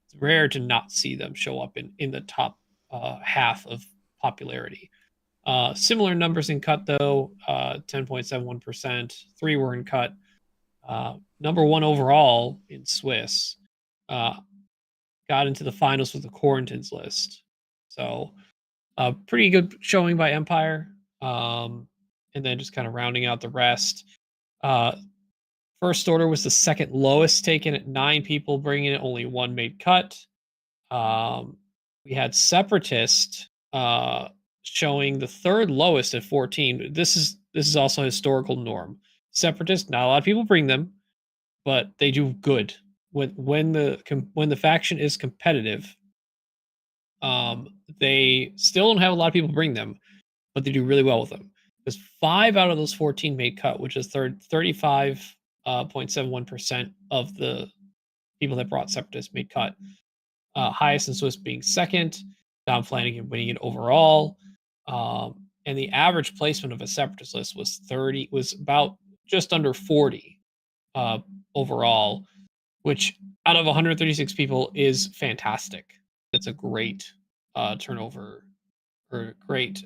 It's rare to not see them show up in the top half of popularity. Similar numbers in cut, though. 10.71%. 3 were in cut. Number 1 overall in Swiss. Got into the finals with the Quarantines list. So pretty good showing by Empire. And then just kind of rounding out the rest. First Order was the second lowest taken at 9 people bringing it. Only 1 made cut. We had Separatist showing the 3rd lowest at 14. This is also a historical norm. Separatist, not a lot of people bring them, but they do good when the faction is competitive. They still don't have a lot of people bring them, but they do really well with them. Because 5 out of those 14 made cut, which is 35.71% of the people that brought Separatists made cut. Highest in Swiss being 2nd, Dom Flanagan winning it overall. And the average placement of a Separatist list was about just under 40 overall, which out of 136 people is fantastic. That's a great turnover, or great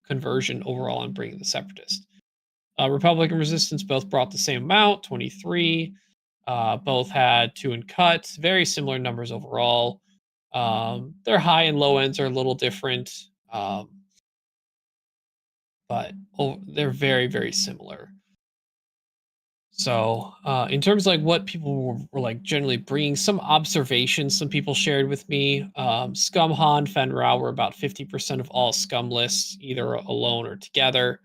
conversion overall on bringing the Separatist. Republican Resistance both brought the same amount, 23. Both had 2 in cut. Very similar numbers overall. Their high and low ends are a little different, but they're very, very similar. So in terms of like what people were like generally bringing, some observations some people shared with me. Scum, Han, Fen Rao were about 50% of all Scum lists, either alone or together.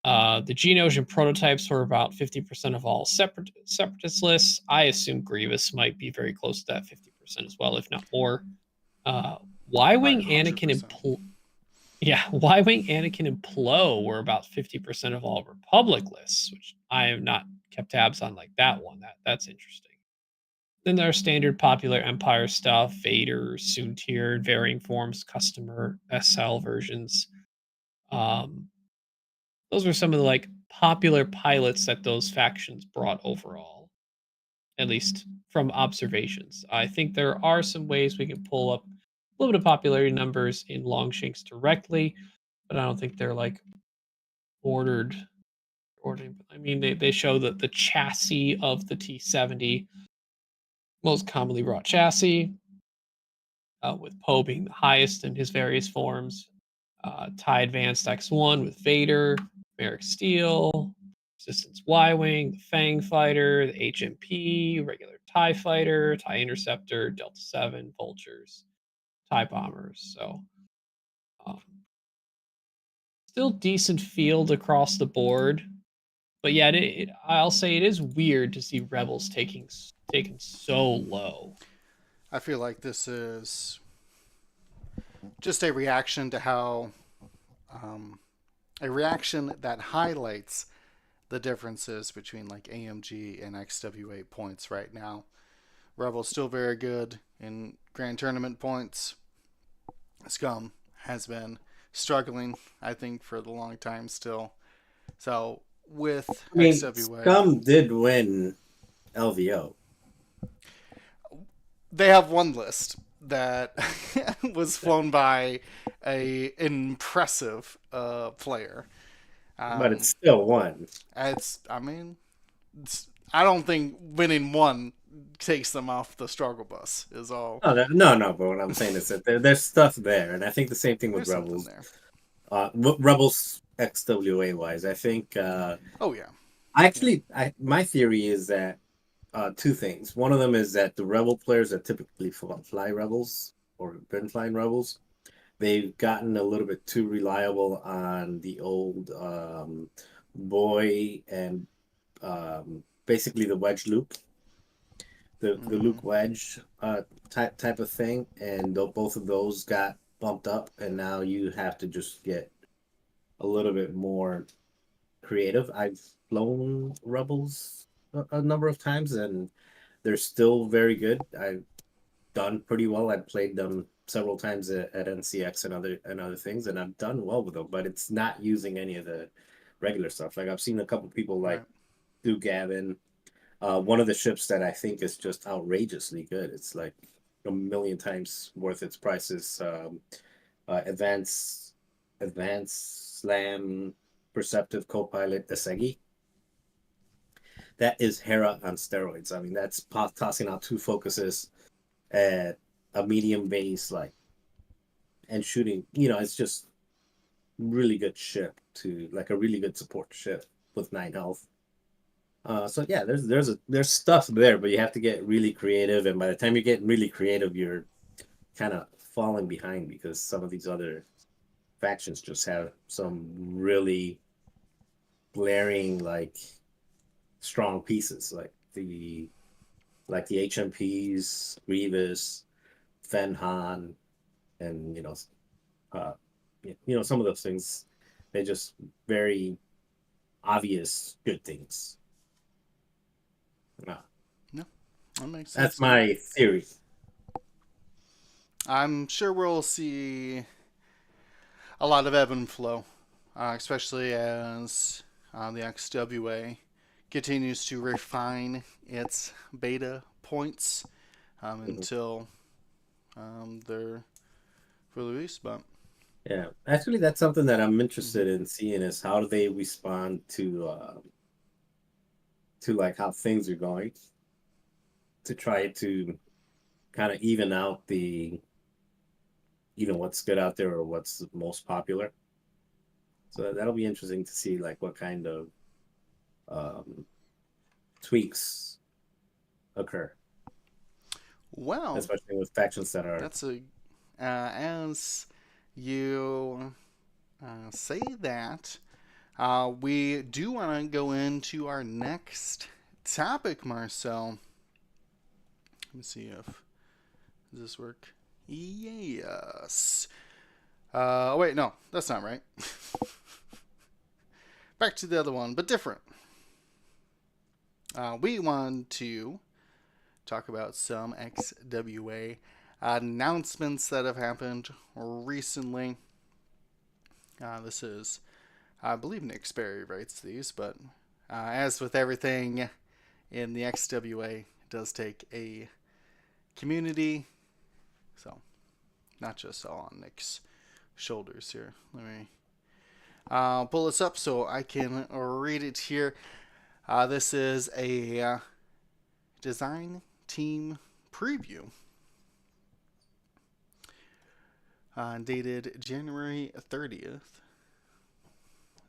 The Geonosian prototypes were about 50% of all Separatist lists. I assume Grievous might be very close to that 50% as well, if not more. Y-Wing, Anakin, and 100%. Y-Wing, Anakin, and Plo were about 50% of all Republic lists, which I have not kept tabs on like that one. That's interesting. Then there are standard popular Empire stuff, Vader, soon tiered, varying forms, customer SL versions. Those were some of the like popular pilots that those factions brought overall, at least from observations. I think there are some ways we can pull up a little bit of popularity numbers in Longshanks directly, but I don't think they're like ordered. I mean, they show that the chassis of the T-70, most commonly brought chassis, with Poe being the highest in his various forms. TIE Advanced X1 with Vader, Merrick Steel, Resistance Y-Wing, the Fang Fighter, the HMP, regular TIE Fighter, TIE Interceptor, Delta 7, Vultures, TIE Bombers. So, um, still decent field across the board. But yeah, I'll say it is weird to see Rebels taken so low. I feel like this is just a reaction to how a reaction that highlights the differences between like AMG and XWA points right now. Rebel's still very good in Grand Tournament points. Scum has been struggling, I think, for the long time still. So with I mean, XWA, Scum did win LVO. they have one list that was flown by a impressive player. But it's still one. I mean, I don't think winning one takes them off the struggle bus. Is all. No. But what I'm saying is that there's stuff there, and I think the same thing with There's something Rebels. there. Rebels XWA wise, I think. Oh yeah. My theory is that two things. One of them is that the Rebel players that typically fly Rebels or been flying Rebels, they've gotten a little bit too reliable on the old boy and basically the wedge loop, the Luke wedge type of thing, and both of those got bumped up, and now you have to just get a little bit more creative. I've flown Rebels a number of times, and they're still very good. I've done pretty well. I've played them several times at NCX and other things, and I've done well with them. But it's not using any of the regular stuff. Like I've seen a couple people like do Gavin. One of the ships that I think is just outrageously good. It's like a million times worth its prices. Advanced Slam Perceptive Co-Pilot Asegi. That is Hera on steroids. I mean, that's tossing out two focuses at a medium base, like, and shooting. It's just really good ship to like a really good support ship with 9 health. So yeah, there's stuff there, but you have to get really creative, and by the time you get really creative, you're kind of falling behind because some of these other factions just have some really glaring like strong pieces, like the HMPs, Grievous, Fen Han, and some of those things. They're just very obvious good things. No, that makes sense. That's my theory. I'm sure we'll see a lot of ebb and flow, especially as the XWA continues to refine its beta points until they're fully released. But yeah, actually, that's something that I'm interested in seeing is how do they respond to like how things are going, to try to kind of even out the what's good out there or what's the most popular. So that'll be interesting to see like what kind of tweaks occur. well, Especially with factions that are that's a as you say that. We do want to go into our next topic, Marcel. Let me see if does this work. Yes. Wait, no, that's not right. Back to the other one, but different. We want to talk about some XWA announcements that have happened recently. This is, I believe Nick Sperry writes these, but as with everything in the XWA, it does take a community, so not just all on Nick's shoulders here. Let me pull this up so I can read it here. This is a design team preview dated January 30th.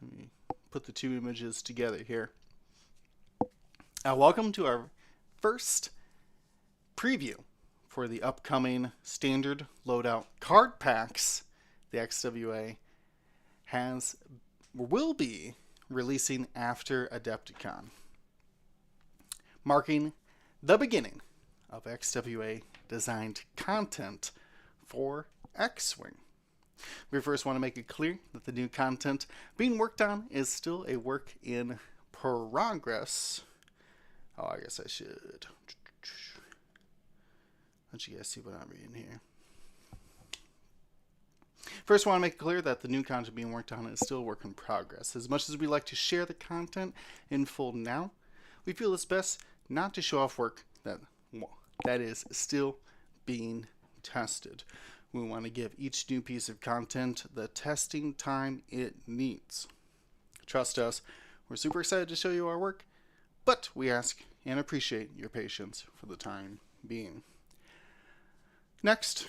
Let me put the two images together here. Welcome to our first preview for the upcoming standard loadout card packs the XWA will be releasing after Adepticon, marking the beginning of XWA designed content for X-Wing. We first want to make it clear that the new content being worked on is still a work in progress. Oh, I guess I should let you guys see what I'm reading here. First, I want to make it clear that the new content being worked on is still a work in progress. As much as we like to share the content in full now, we feel it's best not to show off work that is still being tested. We want to give each new piece of content the testing time it needs. Trust us, we're super excited to show you our work, but we ask and appreciate your patience for the time being. Next,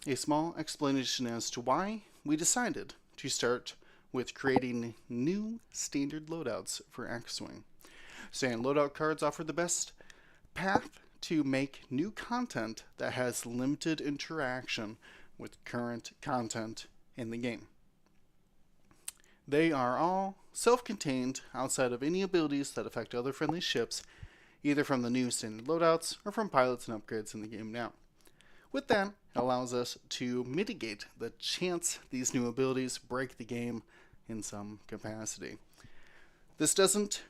a small explanation as to why we decided to start with creating new standard loadouts for X-Wing. Standard loadout cards offer the best path to make new content that has limited interaction with current content in the game. They are all self-contained outside of any abilities that affect other friendly ships, either from the new standard loadouts or from pilots and upgrades in the game now. With that, it allows us to mitigate the chance these new abilities break the game in some capacity. This doesn't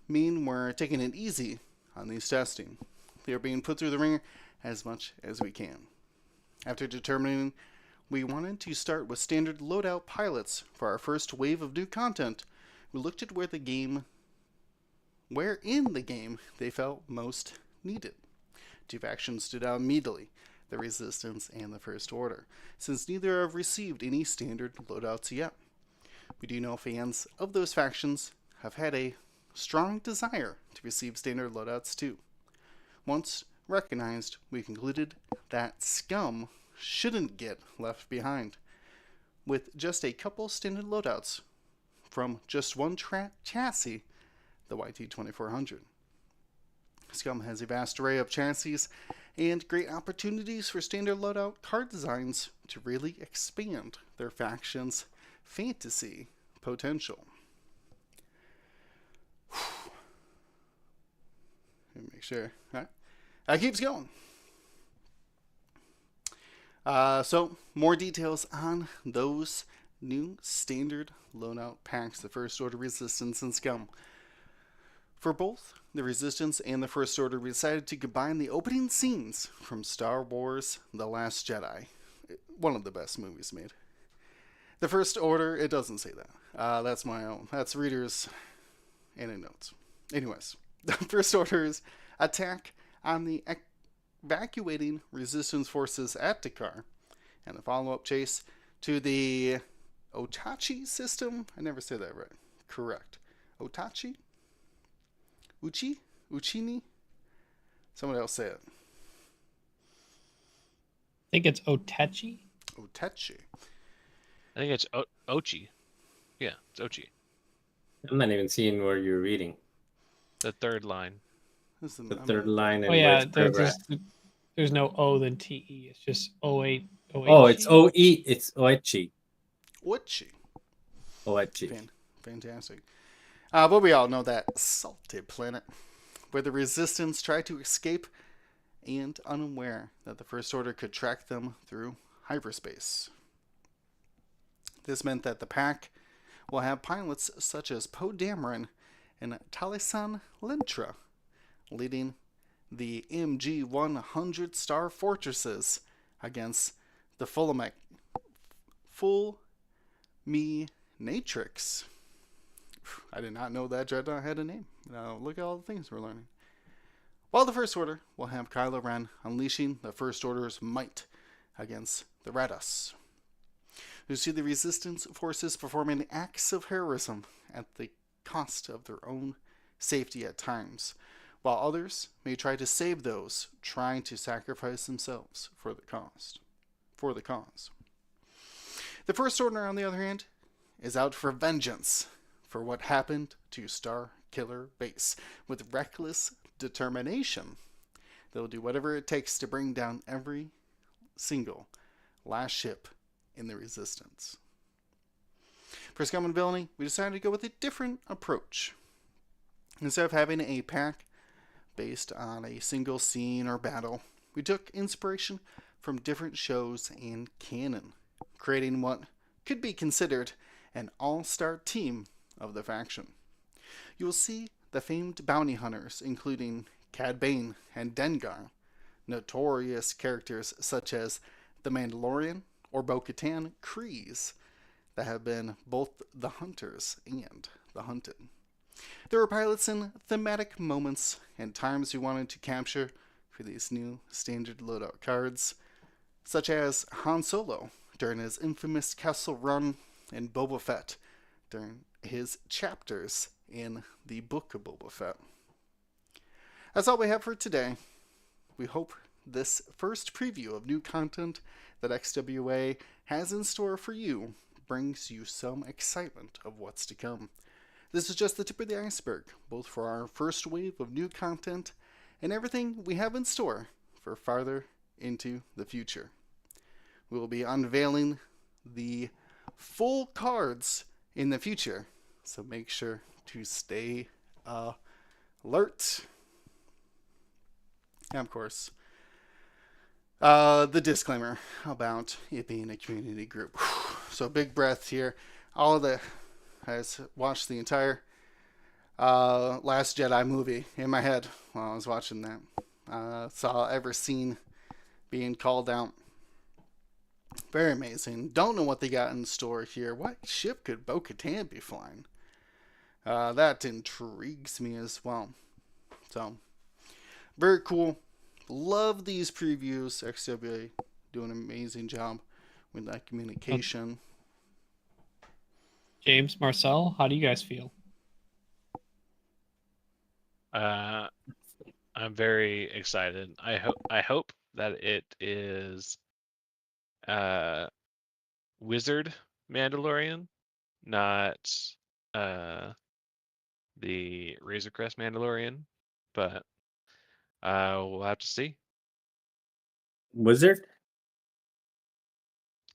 mean we're taking it easy on these testing. They are being put through the ringer as much as we can. After determining we wanted to start with standard loadout pilots for our first wave of new content, we looked at where in the game they felt most needed. Two factions stood out immediately: the Resistance and the First Order, since neither have received any standard loadouts yet. We do know fans of those factions have had a strong desire to receive standard loadouts too. Once recognized, we concluded that Scum shouldn't get left behind. With just a couple standard loadouts from just one chassis, the YT-2400. Scum has a vast array of chassis and great opportunities for standard loadout card designs to really expand their faction's fantasy potential. Let me make sure. All right. It keeps going. So, more details on those new standard loadout packs, the First Order, Resistance, and Scum. For both the Resistance and the First Order, we decided to combine the opening scenes from Star Wars The Last Jedi, one of the best movies made. The First Order, it doesn't say that. That's my own. That's readers' anecdotes. Anyways, the First Order's attack on the evacuating Resistance forces at Dakar, and the follow-up chase to the Otachi system. I never said that right. Correct. Otachi? Uchini? Someone else say it. I think it's Otachi. Otachi. I think it's Ochi. Yeah, it's Ochi. I'm not even seeing where you're reading. The third line. The third line. Oh and yeah, where's there's no O then TE. It's just 08. Oh, it's OE. It's Oechi. Ochi. Oechi. Fantastic. But we all know that salted planet where the Resistance tried to escape and unaware that the First Order could track them through hyperspace. This meant that the pack will have pilots such as Poe Dameron and Talisan Lentra leading the MG-100 Star Fortresses against the Full Me Natrix. I did not know that Dreadnought had a name. Look at all the things we're learning. While the First Order will have Kylo Ren unleashing the First Order's might against the Raddus. You see the Resistance forces performing acts of heroism at the cost of their own safety at times, while others may try to save those trying to sacrifice themselves for the cause. The First Order, on the other hand, is out for vengeance for what happened to Star Killer Base. With reckless determination, they'll do whatever it takes to bring down every single last ship in the Resistance. For Scum and Villainy, we decided to go with a different approach. Instead of having a pack based on a single scene or battle, we took inspiration from different shows and canon, creating what could be considered an all-star team of the faction. You will see the famed bounty hunters, including Cad Bane and Dengar, notorious characters such as the Mandalorian or Bo-Katan Kryze, that have been both the hunters and the hunted. There were pilots in thematic moments and times we wanted to capture for these new standard loadout cards, such as Han Solo during his infamous Kessel Run and Boba Fett during his chapters in the Book of Boba Fett. That's all we have for today. We hope this first preview of new content that XWA has in store for you brings you some excitement of what's to come. This is just the tip of the iceberg, both for our first wave of new content and everything we have in store for farther into the future. We will be unveiling the full cards in the future, so make sure to stay alert. And of course, the disclaimer about it being a community group. So big breath here. I watched the entire Last Jedi movie in my head while I was watching that. Saw every scene being called out. Very amazing. Don't know what they got in store here. What ship could Bo-Katan be flying? That intrigues me as well. So, very cool. Love these previews. XWA doing an amazing job with that communication. James, Marcel, how do you guys feel? I'm very excited. I hope that it is Wizard Mandalorian, not the Razor Crest Mandalorian, but we'll have to see. Wizard?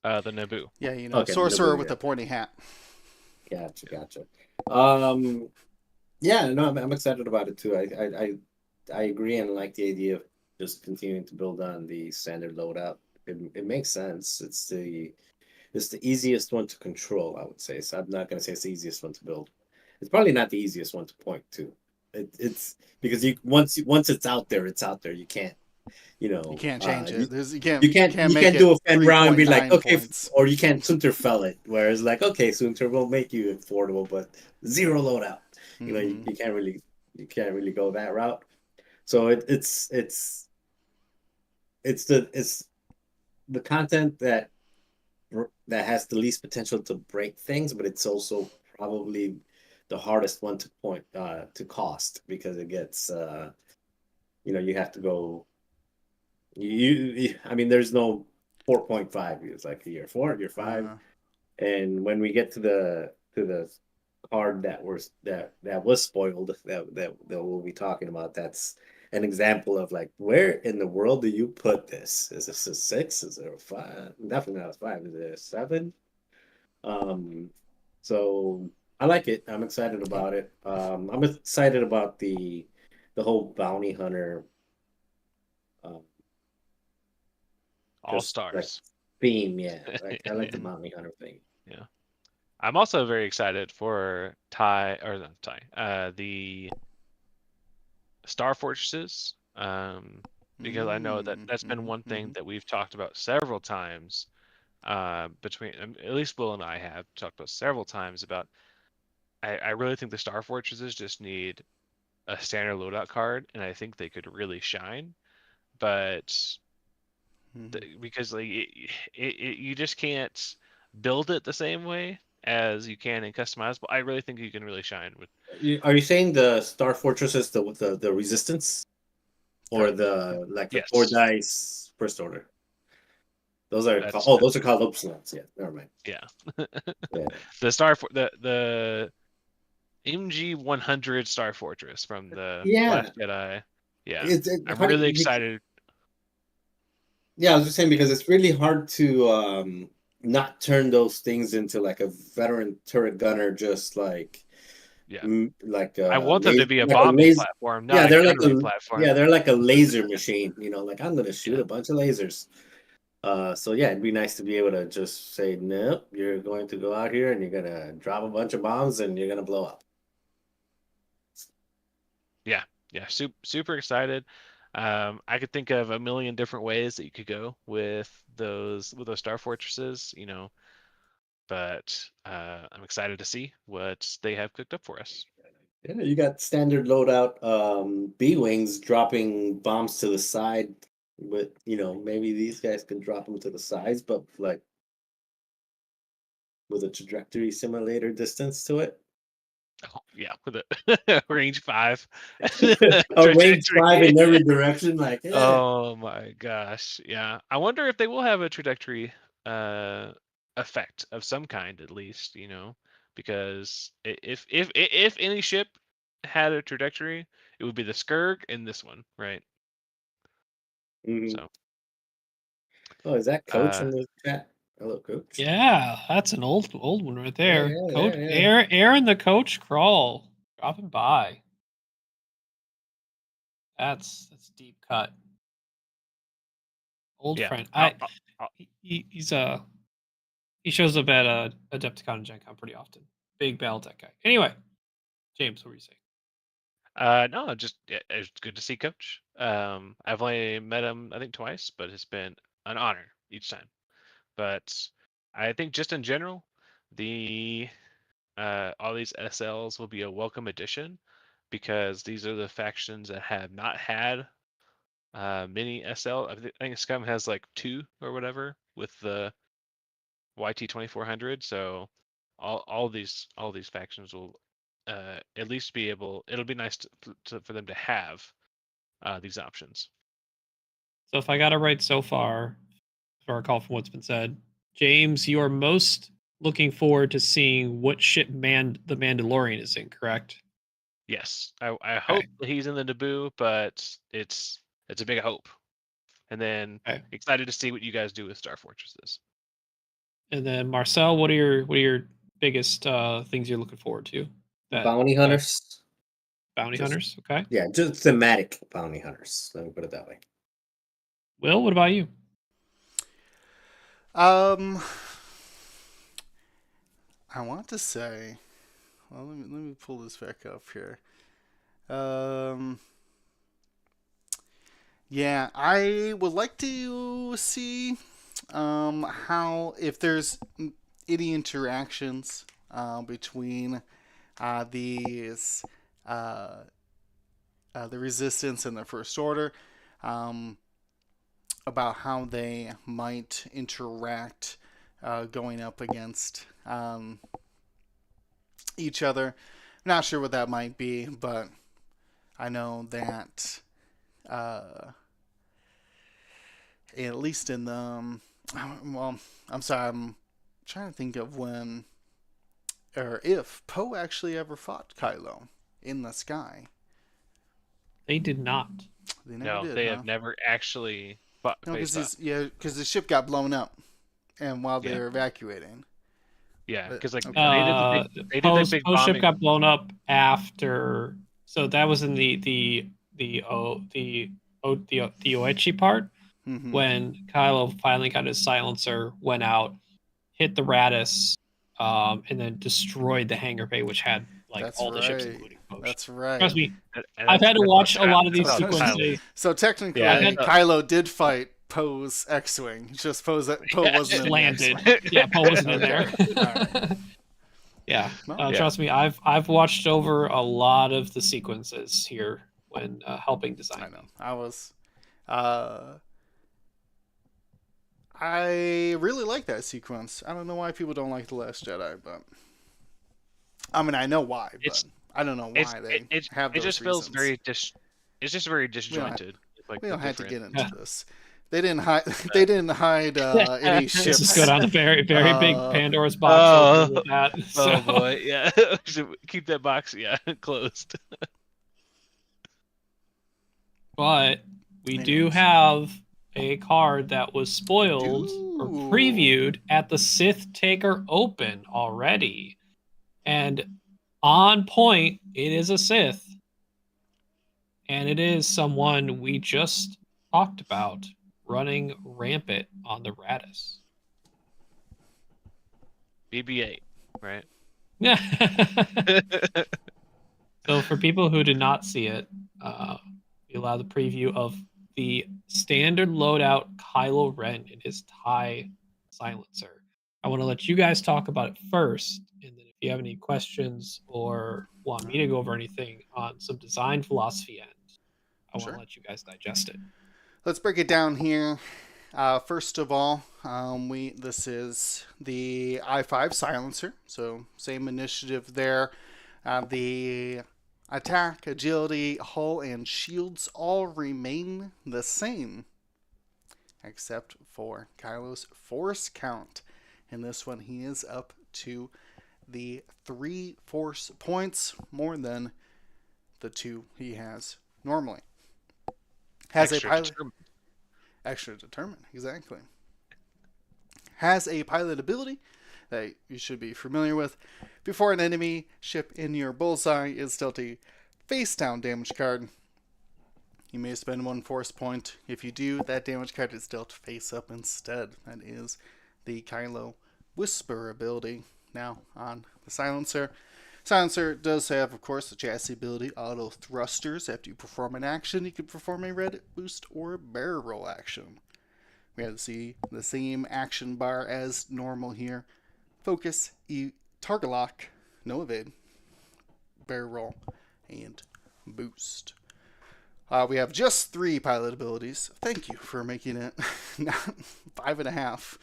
The Naboo. Yeah, you know, Okay, sorcerer Naboo, with yeah. a pointy hat. Gotcha. Yeah, no, I'm excited about it too. I agree and like the idea of just continuing to build on the standard loadout. It makes sense. It's the easiest one to control, I would say. So I'm not gonna say it's the easiest one to build. It's probably not the easiest one to point to. It's because once it's out there, it's out there. You can't, You can't change it. You you can't make do it a fan round and be like, 3.9 okay, points. or you can't Sunterfell it, whereas like, okay, Sunter will make you affordable, but zero loadout. You know, you can't really go that route. So it's the content that has the least potential to break things, but it's also probably the hardest one to point to cost, because it gets you have to go. I mean, there's no 4.5. It's like year 4, year 5, and when we get to the card that was spoiled, that we'll be talking about, that's an example of like, where in the world do you put this? Is this a 6? Is it a 5? Definitely not a 5. Is it a 7? So I like it. I'm excited about it. I'm excited about the whole bounty hunter, um, All just like stars. theme. Yeah, like I like the Yeah. bounty hunter thing. Yeah. I'm also very excited for the Star Fortresses, because I know that that's been one thing that we've talked about several times, between at least Will and I have talked about several times about. I really think the Star Fortresses just need a standard loadout card, and I think they could really shine. But because like you just can't build it the same way as you can in customizable. I really think you can really shine with. Are you saying the Star Fortresses, the Resistance, or Correct. the four Yes, dice First Order? Those are called, that's those are called Upsilons. Yeah, never mind. yeah. Yeah, The MG 100 Star Fortress from the yeah. Last Jedi. Yeah, It's I'm how do really you, excited. yeah. I was just saying because it's really hard to not turn those things into like a veteran turret gunner, just Yeah, like I a want them to be a like a bombing laser. platform, not Yeah, a gunnery platform. they're like a laser machine. Like I'm gonna shoot Yeah, a bunch of lasers. So yeah, it'd be nice to be able to just say, nope, you're going to go out here and you're gonna drop a bunch of bombs and you're gonna blow up. yeah, yeah. Super excited. I could think of a million different ways that you could go with those Star Fortresses. But I'm excited to see what they have cooked up for us. Yeah, you got standard loadout, B-wings dropping bombs to the side, but maybe these guys can drop them to the sides, but like with a trajectory simulator distance to it. Oh, yeah, with a range 5 A range 5 trajectory. in every direction, like Oh my gosh. Yeah. I wonder if they will have a trajectory uh effect of some kind at least, because if any ship had a trajectory, it would be the Skurg and this one, right? mhm. So, Oh, is that Coach uh in the chat? Hello, Coach. Yeah, that's an old one right Yeah, there. yeah, Coach yeah, yeah. Aaron the Coach Crawl dropping by. That's deep cut. Old yeah. friend. I'll- He's he shows up at Adepticon and Gen Con pretty often. Big Battletech guy. Anyway, James, what were you saying? no, just yeah, it's good to see Coach. I've only met him I think twice, but it's been an honor each time. But I think just in general, the all these SLs will be a welcome addition because these are the factions that have not had many SL. I think Scum has like 2 or whatever with the YT 2400. So all these factions will at least be able. It'll be nice for them to have these options. So if I got it right so far, if I recall from what's been said, James, you are most looking forward to seeing what ship the Mandalorian is in, correct? Yes, I hope Okay. that he's in the debut, but it's a big hope. And then Okay. excited to see what you guys do with Star Fortresses. And then Marcel, what are your biggest things you're looking forward to? Bounty That hunters. bounty Just hunters, okay. Yeah, just thematic bounty hunters. Let me put it that way. Will, what about you? Um, I want to say, well, let me pull this back up here. Um, yeah, I would like to see how if there's any interactions between these the Resistance and the First Order, um, about how they might interact going up against each other. I'm not sure what that might be, but I know that at least in the well, I'm sorry, I'm trying to think of when or if Poe actually ever fought Kylo in the sky. They did not. They never No, did, they huh? have never actually No, faced off. because the ship got blown up, and while they Yeah, were evacuating. Yeah, because like Okay. they did the big Post ship bombing. got blown up after, so that was in the Oichi part Mhm. when Kylo finally got his silencer, went out, hit the Radis, and then destroyed the hangar bay, which had like That's all the ships, right. including Post. That's right. Trust me, And I've had to that's watch a how- lot of these that's how Kylo- sequences. So technically, Yeah, had- Kylo did fight Poe's X-wing. It's just Poe wasn't in the landed. X-wing. Yeah, Poe wasn't in there. Okay. All right. Yeah, Well, yeah. trust me, I've watched over a lot of the sequences here when helping design. I know. I was. I really like that sequence. I don't know why people don't like The Last Jedi, but I mean, I know why, but It's- I don't know why they have it those just feels reasons. it's just very disjointed. Like We the don't have to different- get into this. They didn't hide. They didn't hide any This ships. is good on the very big Uh, Pandora's box oh, opening with that. Oh So, boy, yeah. Should keep that box, closed. but we do Anyways. have a card that was spoiled or Ooh. previewed at the Sith Taker Open already, and on point, it is a Sith, and it is someone we just talked about running rampant on the Radis. BB-8, right? So for people who did not see it, we allow the preview of the standard loadout Kylo Ren in his TIE silencer. I want to let you guys talk about it first, and then if you have any questions or want me to go over anything on some design philosophy end, I want Sure. to let you guys digest it. Let's break it down here. First of all, this is the i5 silencer, so same initiative there. The attack, agility, hull, and shields all remain the same, except for Kylo's force count. In this one, he is up to the 3 force points, more than the 2 he has normally. Has Extra a pilot. determined. Extra determined, exactly. Has a pilot ability that you should be familiar with. Before an enemy ship in your bullseye is dealt a face down damage card, you may spend 1 force point. If you do, that damage card is dealt face up instead. That is the Kylo Whisper ability now on the silencer. Silencer does have, of course, the chassis ability, auto thrusters. After you perform an action, you can perform a red boost or barrel roll action. We have the same action bar as normal here. Focus, target lock, no evade, barrel roll, and boost. We have just 3 pilot abilities. Thank you for making it not 5.5.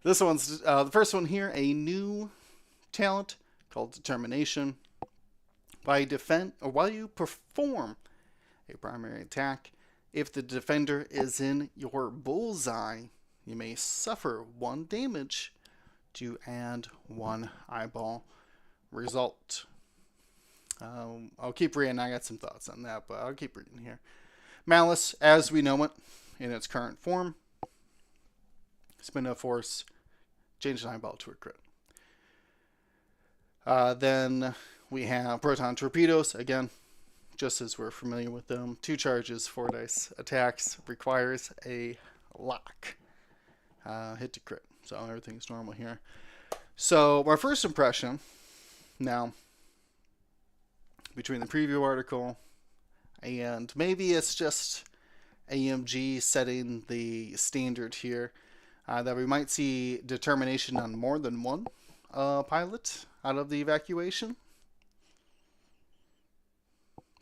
This one's the first one here, a new talent called Determination. While you perform a primary attack, if the defender is in your bullseye, you may suffer 1 damage to add 1 eyeball result. I'll keep reading. I got some thoughts on that, but I'll keep reading here. Malice, as we know it, in its current form. Spin a force, change an eyeball to a crit. Then we have proton torpedoes. Again, just as we're familiar with them. 2 charges, 4 dice attacks. Requires a lock. Hit to crit. So everything's normal here. So my first impression, now, between the preview article and maybe it's just AMG setting the standard here, that we might see determination on more than 1 pilot out of the evacuation.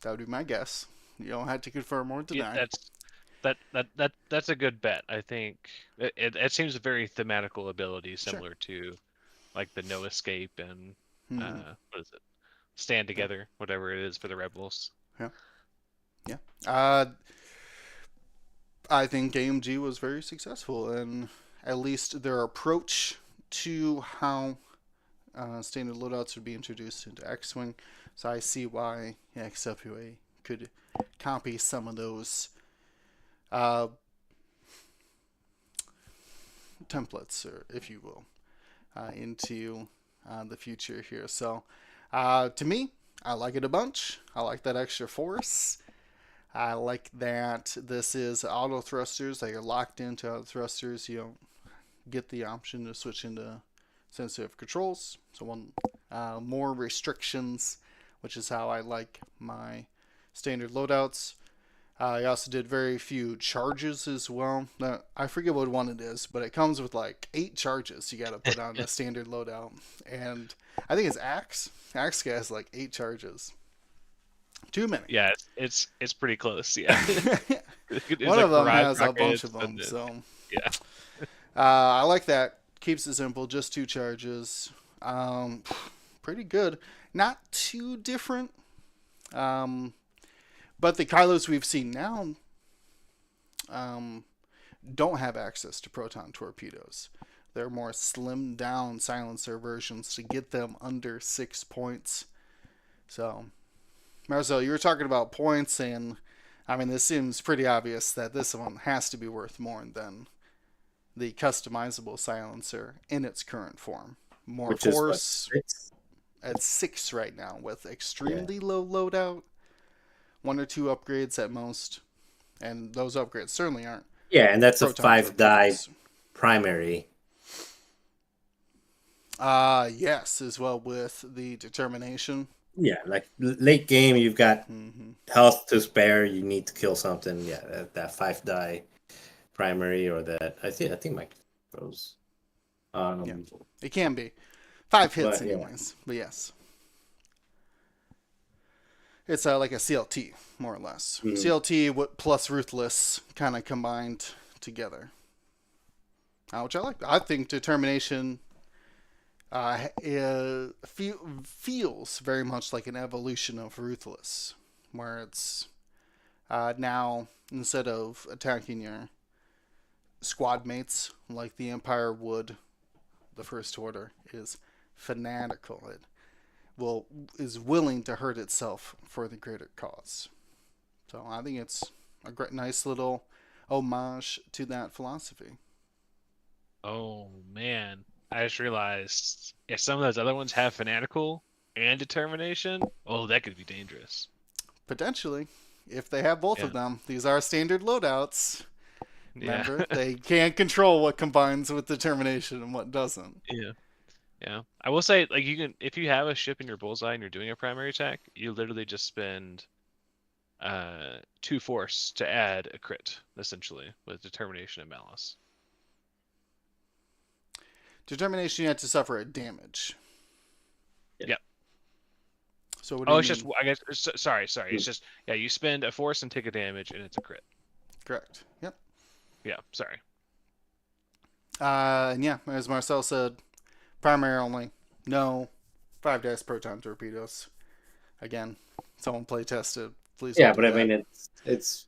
That would be my guess. You don't have to confirm or deny. Yeah, that's a good bet. I think it seems a very thematical ability, similar to like the no escape and what is it? Stand together, whatever it is for the rebels. Yeah. I think AMG was very successful in at least their approach to how standard loadouts would be introduced into X-Wing. So I see why XWA could copy some of those templates, or if you will. into the future here. So, to me, I like it a bunch. I like that extra force. I like that this is auto thrusters, that you're locked into auto thrusters. You don't get the option to switch into sensitive controls. So, one more restrictions, which is how I like my standard loadouts. I also did very few charges as well. Now, I forget what one it is, but it comes with like 8 charges you got to put on a standard loadout. And I think it's Axe. Axe has like 8 charges. Too many. Yeah, it's pretty close. Yeah. One of them has a bunch of them. So yeah. I like that. Keeps it simple. Just 2 charges. Pretty good. Not too different. But the Kylos we've seen now don't have access to proton torpedoes. They're more slimmed down silencer versions to get them under 6 points. So, Marcel, you were talking about points, and I mean, this seems pretty obvious that this one has to be worth more than the customizable silencer in its current form. More Which force is at 6 right now with extremely low loadout. 1 or 2 upgrades at most, and those upgrades certainly aren't. Yeah, and that's a proton 5-die torpedoes. primary. Yes, as well with the determination. Yeah, like late game, you've got health to spare. You need to kill something. Yeah, that 5-die primary or that. I think Mike throws. Yeah. It can be 5 hits But, yeah. anyways, but yes. It's like a CLT, more or less. CLT plus Ruthless kind of combined together. Which I like. I think Determination feels very much like an evolution of Ruthless, where it's now, instead of attacking your squad mates like the Empire would, the First Order is fanatical. It is willing to hurt itself for the greater cause. So I think it's a great, nice little homage to that philosophy. Oh man, I just realized if some of those other ones have fanatical and determination, oh, that could be dangerous. Potentially, if they have both of them. These are standard loadouts. Remember, Yeah. they can't control what combines with determination and what doesn't. Yeah. Yeah. I will say, like, you can, if you have a ship in your bullseye and you're doing a primary attack, you literally just spend 2 force to add a crit, essentially, with determination and malice. Determination, you have to suffer a damage. Yep. So what do you mean? Just, I guess, sorry. It's just, yeah, you spend a force and take a damage, and it's a crit. Correct. Yep. Yeah, sorry. And yeah, as Marcel said, primary only. No 5-dice proton torpedoes. Again, someone play tested. Please. Yeah, don't but do I that. mean it's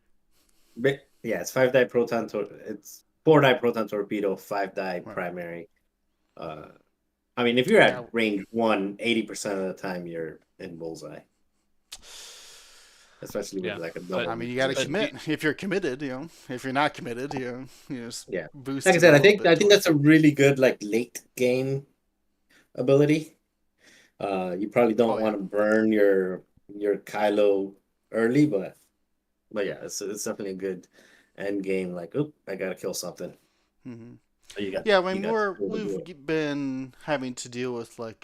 5-die proton. It's 4-die proton torpedo, 5-die primary. I mean, if you're at range 1, 80% of the time you're in bullseye. Especially with like a double. I mean, you got to commit. If you're committed, if you're not committed, you just boost. Like I said, I think that's a really good like late game ability. You probably don't want to burn your Kylo early, but yeah, it's definitely a good end game. Like, oop, I gotta kill something. Mm-hmm. So I mean, we've been having to deal with like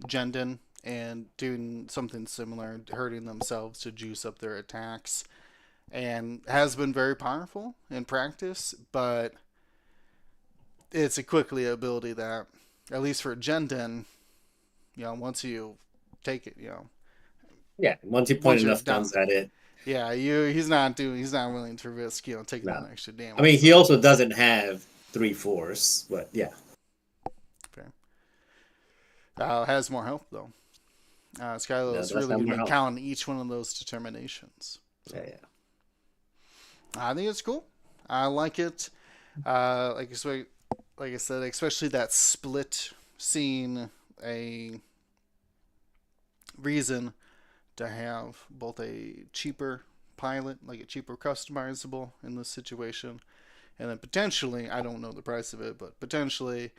Jendon and doing something similar, hurting themselves to juice up their attacks, and has been very powerful in practice, but it's a quickly ability that, at least for Jendon, once you take it, once you point enough guns at it. Yeah, he's not willing to risk, taking that extra damage. I mean, he also doesn't have 3 force, but yeah. Fair. Has more health though. Skylo is really going to be counting each one of those determinations. Yeah. I think it's cool. I like it. Like I said, especially that split, seeing a reason to have both a cheaper pilot, like a cheaper customizable in this situation, and then potentially, I don't know the price of it, but potentially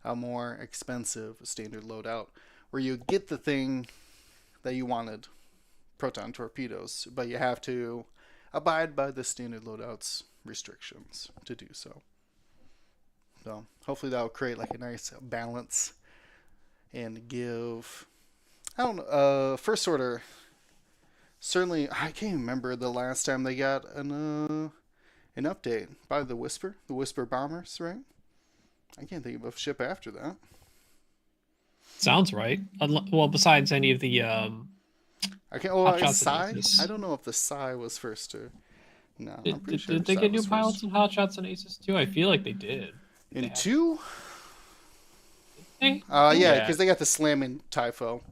a more expensive standard loadout where you get the thing that you wanted, proton torpedoes, but you have to abide by the standard loadout's restrictions to do so. So hopefully that will create like a nice balance and give, I don't know, First Order. Certainly, I can't remember the last time they got an update by the Whisper bombers, right? I can't think of a ship after that. Sounds right. Well, besides any of the I can't. Oh, Hot I Shots and Psy. Aces. I don't know if the Psy was first or no. I'm pretty Did, sure did they Psy get new was pilots first. in Hot Shots and Aces too? I feel like they did. In 2? Hey, Yeah, Yeah. because they got the slamming Typho.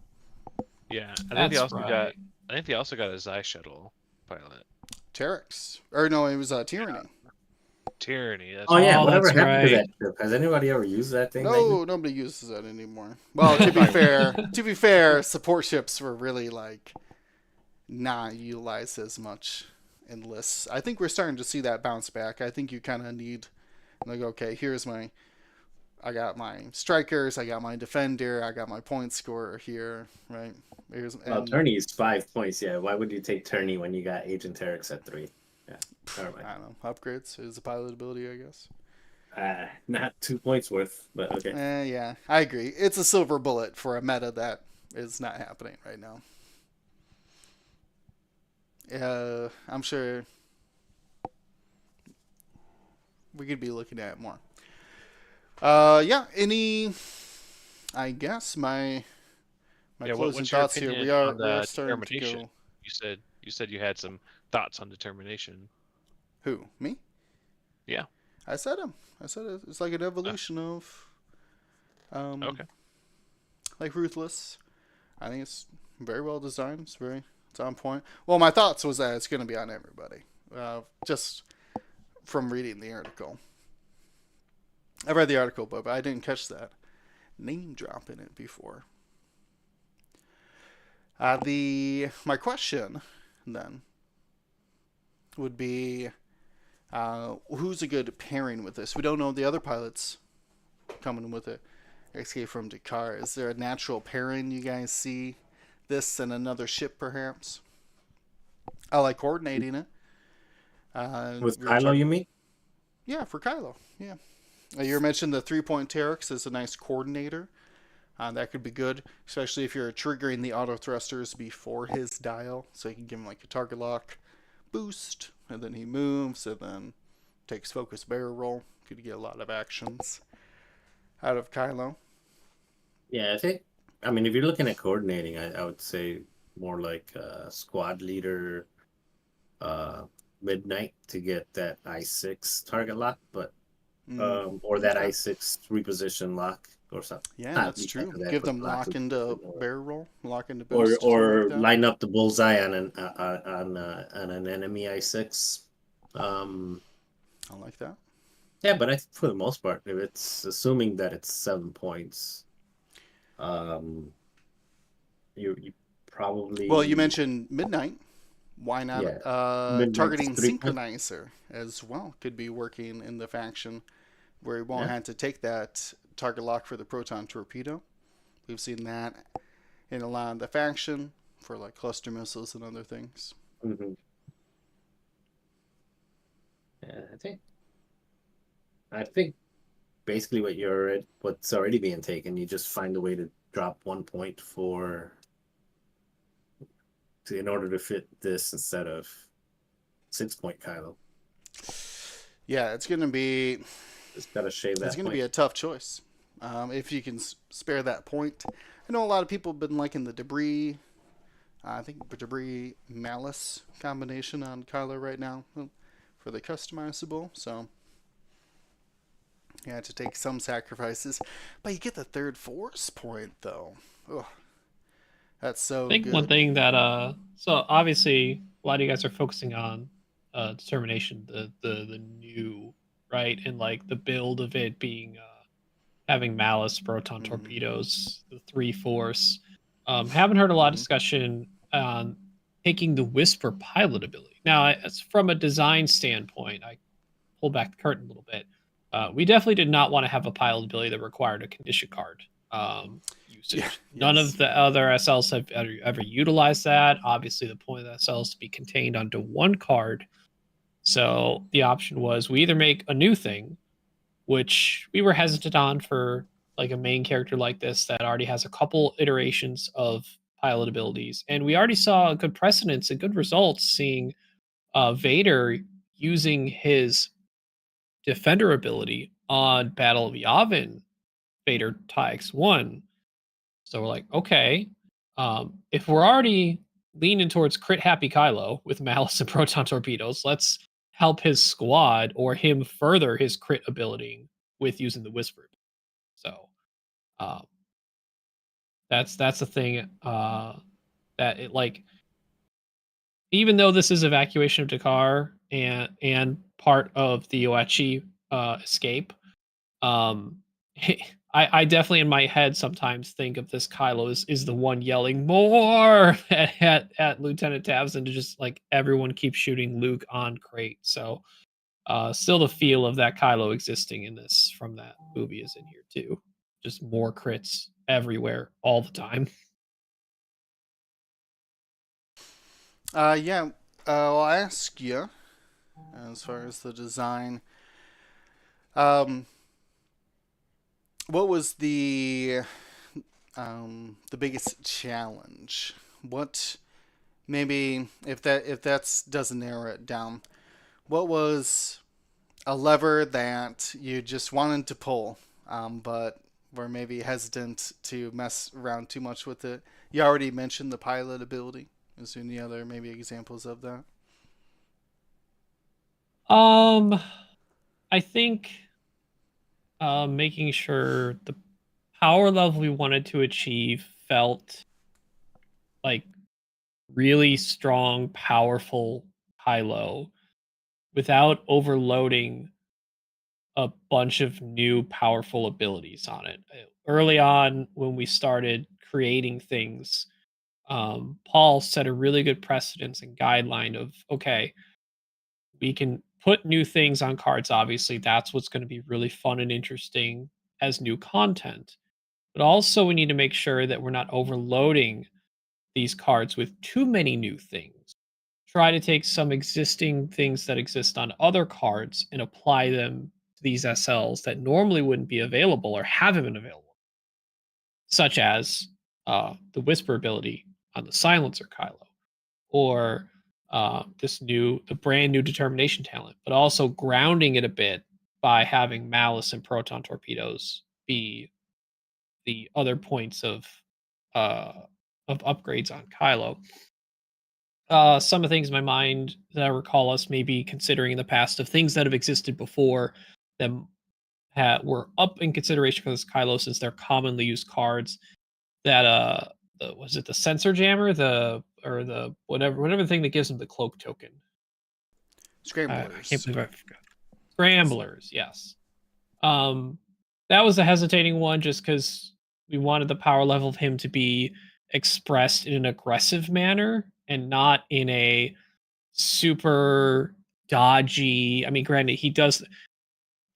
Yeah, I think that's they also right. got. I think they also got a Xi shuttle pilot. Terex. Or no, it was Tyranny. Tyranny. That's Oh yeah, Oh, whatever that's happened to right. that ship? Has anybody ever used that thing? lately? No, nobody uses that anymore. Well, to be fair, support ships were really like not utilized as much in lists. I think we're starting to see that bounce back. I think you kind of need like, okay, I got my strikers, I got my defender, I got my point scorer here, right? Well, tourney is 5 points. Yeah, why would you take tourney when you got Agent Terex at 3? Yeah, never mind. I don't know, upgrades is a pilot ability, I guess. Not 2 points worth, but okay. Yeah, I agree. It's a silver bullet for a meta that is not happening right now. I'm sure we could be looking at more. Yeah. I guess my closing what's your thoughts here. opinion We are on the starting to determination? go. You said you had some thoughts on determination. Who? Me? Yeah. I said him. I said it's like an evolution of, Okay. like Ruthless. I think it's very well designed. It's on point. Well, my thoughts was that it's going to be on everybody. Just from reading the article. I read the article, but I didn't catch that name drop in it before. My question then would be, who's a good pairing with this? We don't know the other pilots coming with it. Escape from Dakar. Is there a natural pairing you guys see? This and another ship, perhaps. I like coordinating it. With Kylo, you mean? Yeah, for Kylo. Yeah. You mentioned the 3-point Terex is a nice coordinator. That could be good, especially if you're triggering the auto thrusters before his dial, so you can give him like a target lock boost, and then he moves, and then takes focus barrel roll. Could get a lot of actions out of Kylo. Yeah, I mean, if you're looking at coordinating, I would say more like squad leader, midnight to get that I6 target lock, but or that okay. I6 reposition lock or something. Yeah, Not that's true. exactly that, Give but them lock into barrel roll, lock into or boost, something like that. line up the bullseye on an enemy I6. I like that. Yeah, but for the most part, if it's assuming that it's 7 points, you probably. Well, you mentioned midnight. Why not? Midnight's Targeting 3 points. synchronizer as well could be working in the faction, where you won't have to take that target lock for the proton torpedo. We've seen that in a lot of the faction for like cluster missiles and other things. Mm-hmm. Yeah, I think basically what's already being taken, you just find a way to drop 1 point in order to fit this instead of 6 point Kylo. Yeah, it's gonna be. Just gotta shave that. It's gonna point. be a tough choice. If you can spare that point. I know a lot of people have been liking the debris. I think the debris malice combination on Kylo right now for the customizable. So you have to take some sacrifices, but you get the third force point though. Ugh. That's so I think good. one thing that so obviously a lot of you guys are focusing on determination, the new, right, and like the build of it being having malice, proton torpedoes, the 3 force. Haven't heard a lot of discussion on taking the Whisper pilot ability. Now, from a design standpoint, I pull back the curtain a little bit. We definitely did not want to have a pilot ability that required a condition card usage. Yeah, None yes. of the other SLs have ever utilized that. Obviously, the point of the SL is to be contained onto one card. So the option was we either make a new thing, which we were hesitant on for like a main character like this that already has a couple iterations of pilot abilities, and we already saw good precedence and good results seeing Vader using his defender ability on Battle of Yavin Vader TIE X1. So we're like, okay, if we're already leaning towards crit happy Kylo with Malice and Proton Torpedoes, let's help his squad or him further his crit ability with using the Whisper. So um, that's the thing that it like even though this is evacuation of Dakar and part of the Oechi escape, um, I definitely in my head sometimes think of this Kylo is the one yelling more at Lieutenant Tavson to just like everyone keeps shooting Luke on crate. So still the feel of that Kylo existing in this from that movie is in here too. Just more crits everywhere all the time. Yeah. I'll ask you as far as the design. Um, what was the biggest challenge? What maybe if that's doesn't narrow it down, what was a lever that you just wanted to pull, but were maybe hesitant to mess around too much with it? You already mentioned the pilot ability. Is there any other maybe examples of that? Um, I think making sure the power level we wanted to achieve felt like really strong, powerful Kylo without overloading a bunch of new powerful abilities on it. Early on, when we started creating things, Paul set a really good precedence and guideline of okay, we can put new things on cards. Obviously, that's what's going to be really fun and interesting as new content. But also, we need to make sure that we're not overloading these cards with too many new things. Try to take some existing things that exist on other cards and apply them to these SLs that normally wouldn't be available or haven't been available, such as the Whisper ability on the Silencer Kylo, or the brand new Determination talent, but also grounding it a bit by having Malice and Proton Torpedoes be the other points uh, of upgrades on Kylo. Some of the things in my mind that I recall us maybe considering in the past of things that have existed before that were up in consideration for this Kylo since they're commonly used cards. That was it the sensor jammer, the whatever thing that gives him the cloak token. I can't Scramblers. believe I forgot. Scramblers, yes. Um, that was a hesitating one just because we wanted the power level of him to be expressed in an aggressive manner and not in a super dodgy. I mean, granted, he does.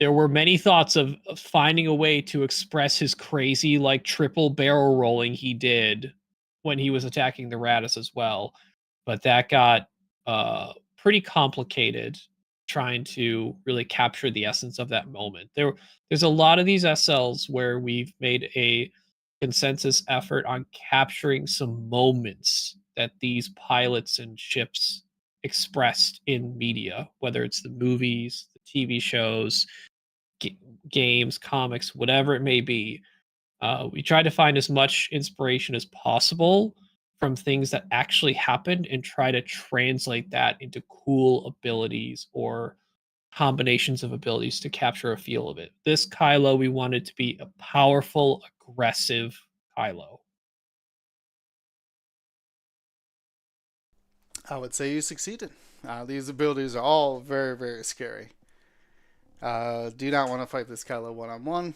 There were many thoughts of finding a way to express his crazy, like triple barrel rolling he did when he was attacking the Radis as well, but that got pretty complicated trying to really capture the essence of that moment. There's a lot of these SLs where we've made a consensus effort on capturing some moments that these pilots and ships expressed in media, whether it's the movies, the TV shows, g- games, comics, whatever it may be. We try to find as much inspiration as possible from things that actually happened and try to translate that into cool abilities or combinations of abilities to capture a feel of it. This Kylo, we wanted to be a powerful, aggressive Kylo. I would say you succeeded. These abilities are all very, very scary. Do not want to fight this Kylo one on one.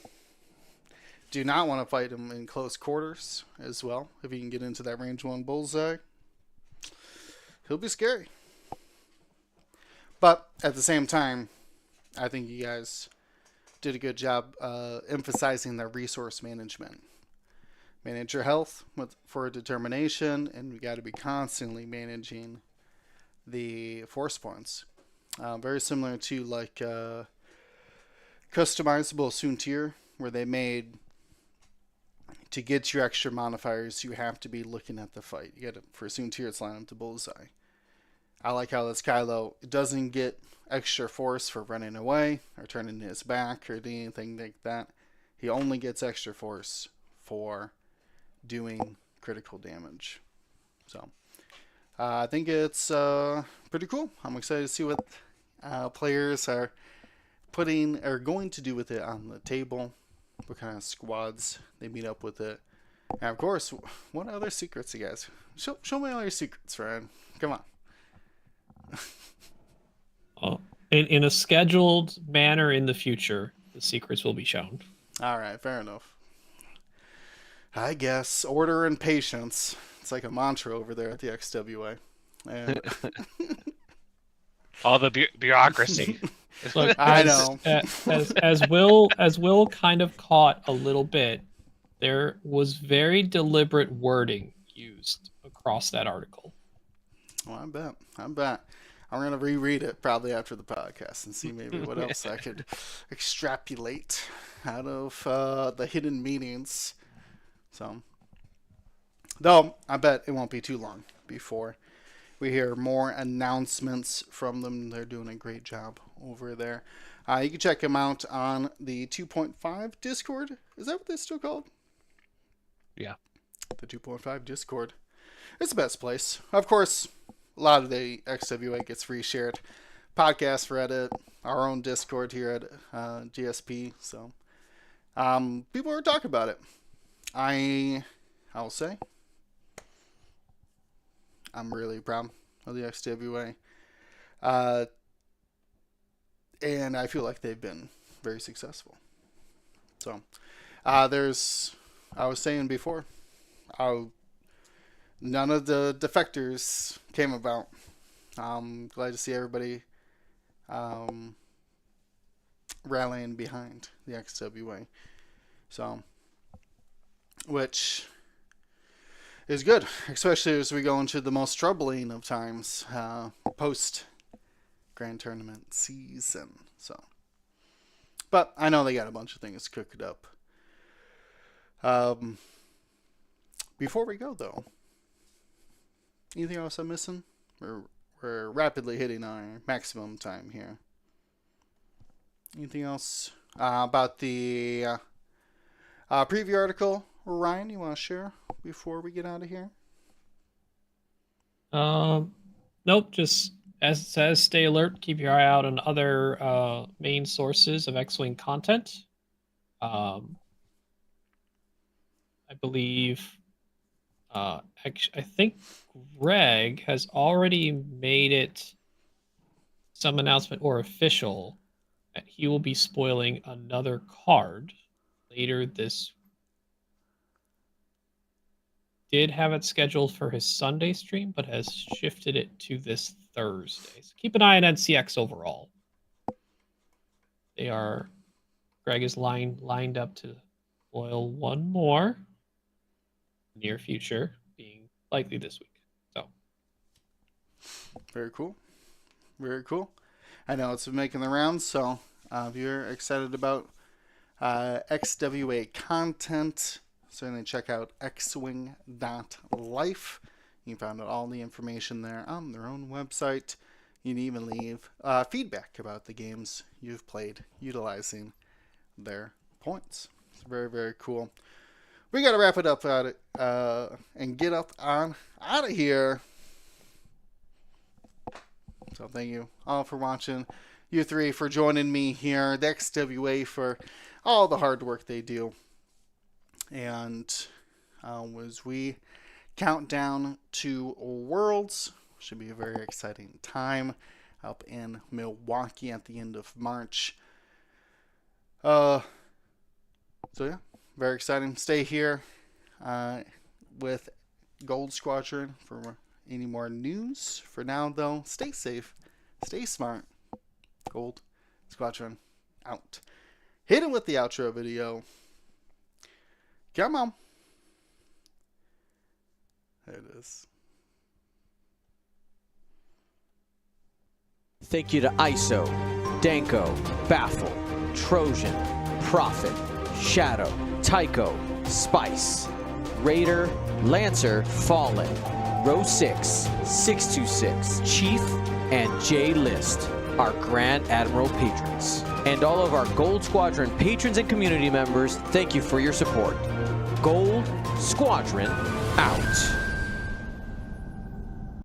Do not want to fight him in close quarters as well. If you can get into that range one bullseye, he'll be scary. But at the same time, I think you guys did a good job emphasizing their resource management. Manage your health for determination, and we got to be constantly managing the force points. Very similar to like customizable Soontir, where they made to get your extra modifiers, you have to be looking at the fight. You got to, for Soontir, it's line up to bullseye. I like how this Kylo doesn't get extra force for running away or turning his back or anything like that. He only gets extra force for doing critical damage. So I think it's pretty cool. I'm excited to see what players are going to do with it on the table. What kind of squads they meet up with it. And of course, what other secrets, you guys? Show me all your secrets, Ryan. Come on. In a scheduled manner in the future, the secrets will be shown. All right, fair enough. I guess order and patience. It's like a mantra over there at the XWA. And all the bureaucracy. Look, I know. As Will kind of caught a little bit, there was very deliberate wording used across that article. Well, I bet. I'm going to reread it probably after the podcast and see maybe what else I could extrapolate out of the hidden meanings. So, though, I bet it won't be too long before we hear more announcements from them. They're doing a great job over there. You can check them out on the 2.5 Discord. Is that what they're still called? Yeah. The 2.5 Discord. It's the best place. Of course, a lot of the XWA gets reshared. Podcast, Reddit, our own Discord here at GSP. So, people are talking about it. I'll say, I'm really proud of the XWA. And I feel like they've been very successful. So, I was saying before, none of the defectors came about. I'm glad to see everybody rallying behind the XWA. So, which is good, especially as we go into the most troubling of times, post Grand Tournament season. So, but I know they got a bunch of things cooked up. Before we go though, anything else I'm missing? We're rapidly hitting our maximum time here. Anything else about the preview article, Ryan, you want to share before we get out of here? Nope. Just as it says, stay alert. Keep your eye out on other main sources of X-Wing content. I believe, I think Greg has already made it some announcement or official that he will be spoiling another card later this. Did have it scheduled for his Sunday stream, but has shifted it to this Thursday. So keep an eye on NCX overall. Greg is lined up to spoil one more near future, being likely this week. So very cool. Very cool. I know it's been making the rounds, so if you're excited about XWA content, certainly check out xwing.life. You can find out all the information there on their own website. You can even leave feedback about the games you've played utilizing their points. It's very, very cool. We got to wrap it up and get up on out of here. So thank you all for watching. You three for joining me here. The XWA for all the hard work they do. And as we count down to Worlds, should be a very exciting time up in Milwaukee at the end of March. So yeah, very exciting. Stay here with Gold Squadron for any more news. For now, though, stay safe, stay smart. Gold Squadron out. hit it with the outro video. Come on. There it is. Thank you to ISO, Danko, Baffle, Trojan, Prophet, Shadow, Tycho, Spice, Raider, Lancer, Fallen, Row 6, 626, Chief, and J List, our Grand Admiral patrons. And all of our Gold Squadron patrons and community members, thank you for your support. Gold Squadron out.